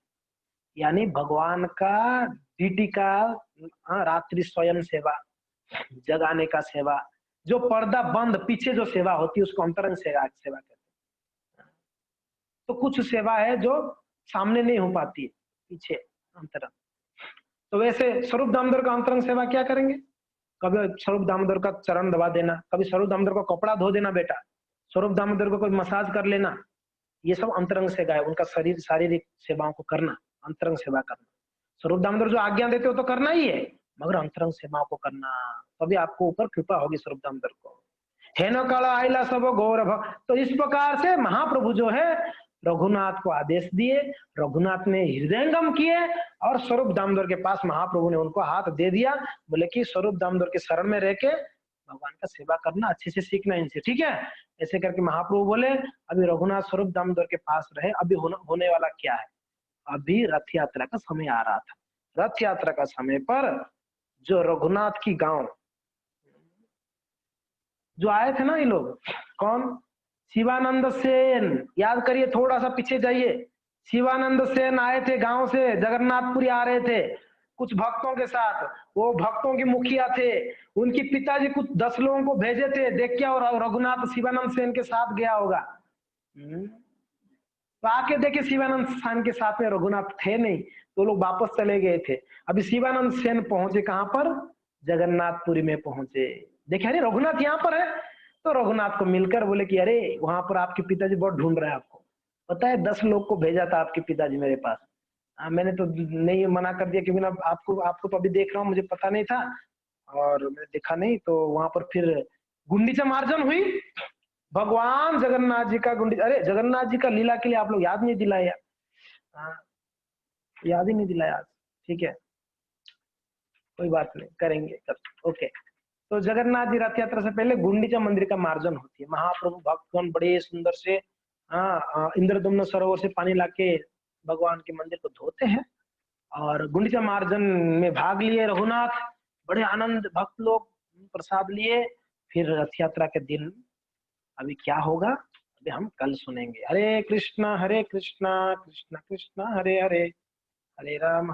S1: यानी भगवान का डीटी का रात्रि स्वयं सेवा, जगाने का सेवा, जो पर्दा बंद पीछे जो सेवा होती है उसको अंतरंग सेवा कहते हैं। तो कुछ सेवा है जो सामने नहीं हो पाती है, पीछे अंतरंग। तो वैसे स्वरूप दामोदर का अंतरंग सेवा क्या करेंगे, कभी स्वरूप दामोदर का चरण दबा देना, कभी स्वरूप दामोदर का कपड़ा धो देना बेटा, स्वरूप दामोदर को कोई मसाज कर लेना, ये सब अंतरंग सेवा है। उनका शरीर शारीरिक सेवाओं को करना, अंतरंग सेवा करना। स्वरूप दामोदर जो आज्ञा देते हो तो करना ही है, मगर अंतरंग सेवाओं को करना, तभी आपको ऊपर कृपा होगी स्वरूप दामोदर को। हेनो काला आइला सब गौरव। तो इस प्रकार से महाप्रभु जो है रघुनाथ को आदेश दिए, रघुनाथ ने हृदयंगम किए और स्वरूप दामोदर के पास महाप्रभु ने उनको हाथ दे दिया, बोले कि स्वरूप दामोदर के शरण में रह के भगवान का सेवा करना, अच्छे से सीखना इनसे, ठीक है। ऐसे करके महाप्रभु बोले अभी रघुनाथ स्वरूप दामोदर के पास रहे, अभी होने वाला क्या है, अभी रथ यात्रा का समय आ रहा था। रथ यात्रा का समय पर जो रघुनाथ की गांव जो आए थे ना ये लोग, कौन, शिवानंद सेन, याद करिए, थोड़ा सा पीछे जाइए। शिवानंद सेन आए थे गांव से, जगन्नाथपुरी आ रहे थे कुछ भक्तों के साथ, वो भक्तों के मुखिया थे, उनके पिताजी कुछ 10 लोगों को भेजे थे, देख क्या और रघुनाथ शिवानंद सेन के साथ गया होगा। तो आके देखे शिवानंद सेन के साथ में रघुनाथ थे नहीं, तो लोग वापस चले गए थे। अभी शिवानंद सेन पहुंचे कहां पर, जगन्नाथपुरी में पहुंचे, देखे अरे रघुनाथ यहाँ पर है, तो रघुनाथ को मिलकर बोले कि अरे वहां पर आपके पिताजी बहुत ढूंढ रहे हैं आपको, पता है 10 लोग को भेजा था आपके पिताजी मेरे पास। मैंने तो नहीं, मना कर दिया क्योंकि ना आपको तो अभी देख रहा हूँ, मुझे पता नहीं था और मैंने देखा नहीं। तो वहां पर फिर गुंडीचा मार्जन हुई, भगवान जगन्नाथ जी का अरे जगन्नाथ जी का लीला के लिए आप लोग याद नहीं दिलाया, याद ही नहीं दिलाया आज, ठीक है कोई बात नहीं, करेंगे ओके। तो जगन्नाथ जी रथ यात्रा से पहले गुंडीचा मंदिर का मार्जन होती है, महाप्रभु भक्तगण बड़े सुंदर से इंद्रदुम्न सरोवर से पानी लाके भगवान के मंदिर को धोते हैं और गुंडीचा मार्जन में भाग लिए रघुनाथ, बड़े आनंद भक्त लोग प्रसाद लिए। फिर रथ यात्रा के दिन अभी क्या होगा, अभी हम कल सुनेंगे। हरे कृष्णा कृष्णा कृष्णा हरे हरे, हरे राम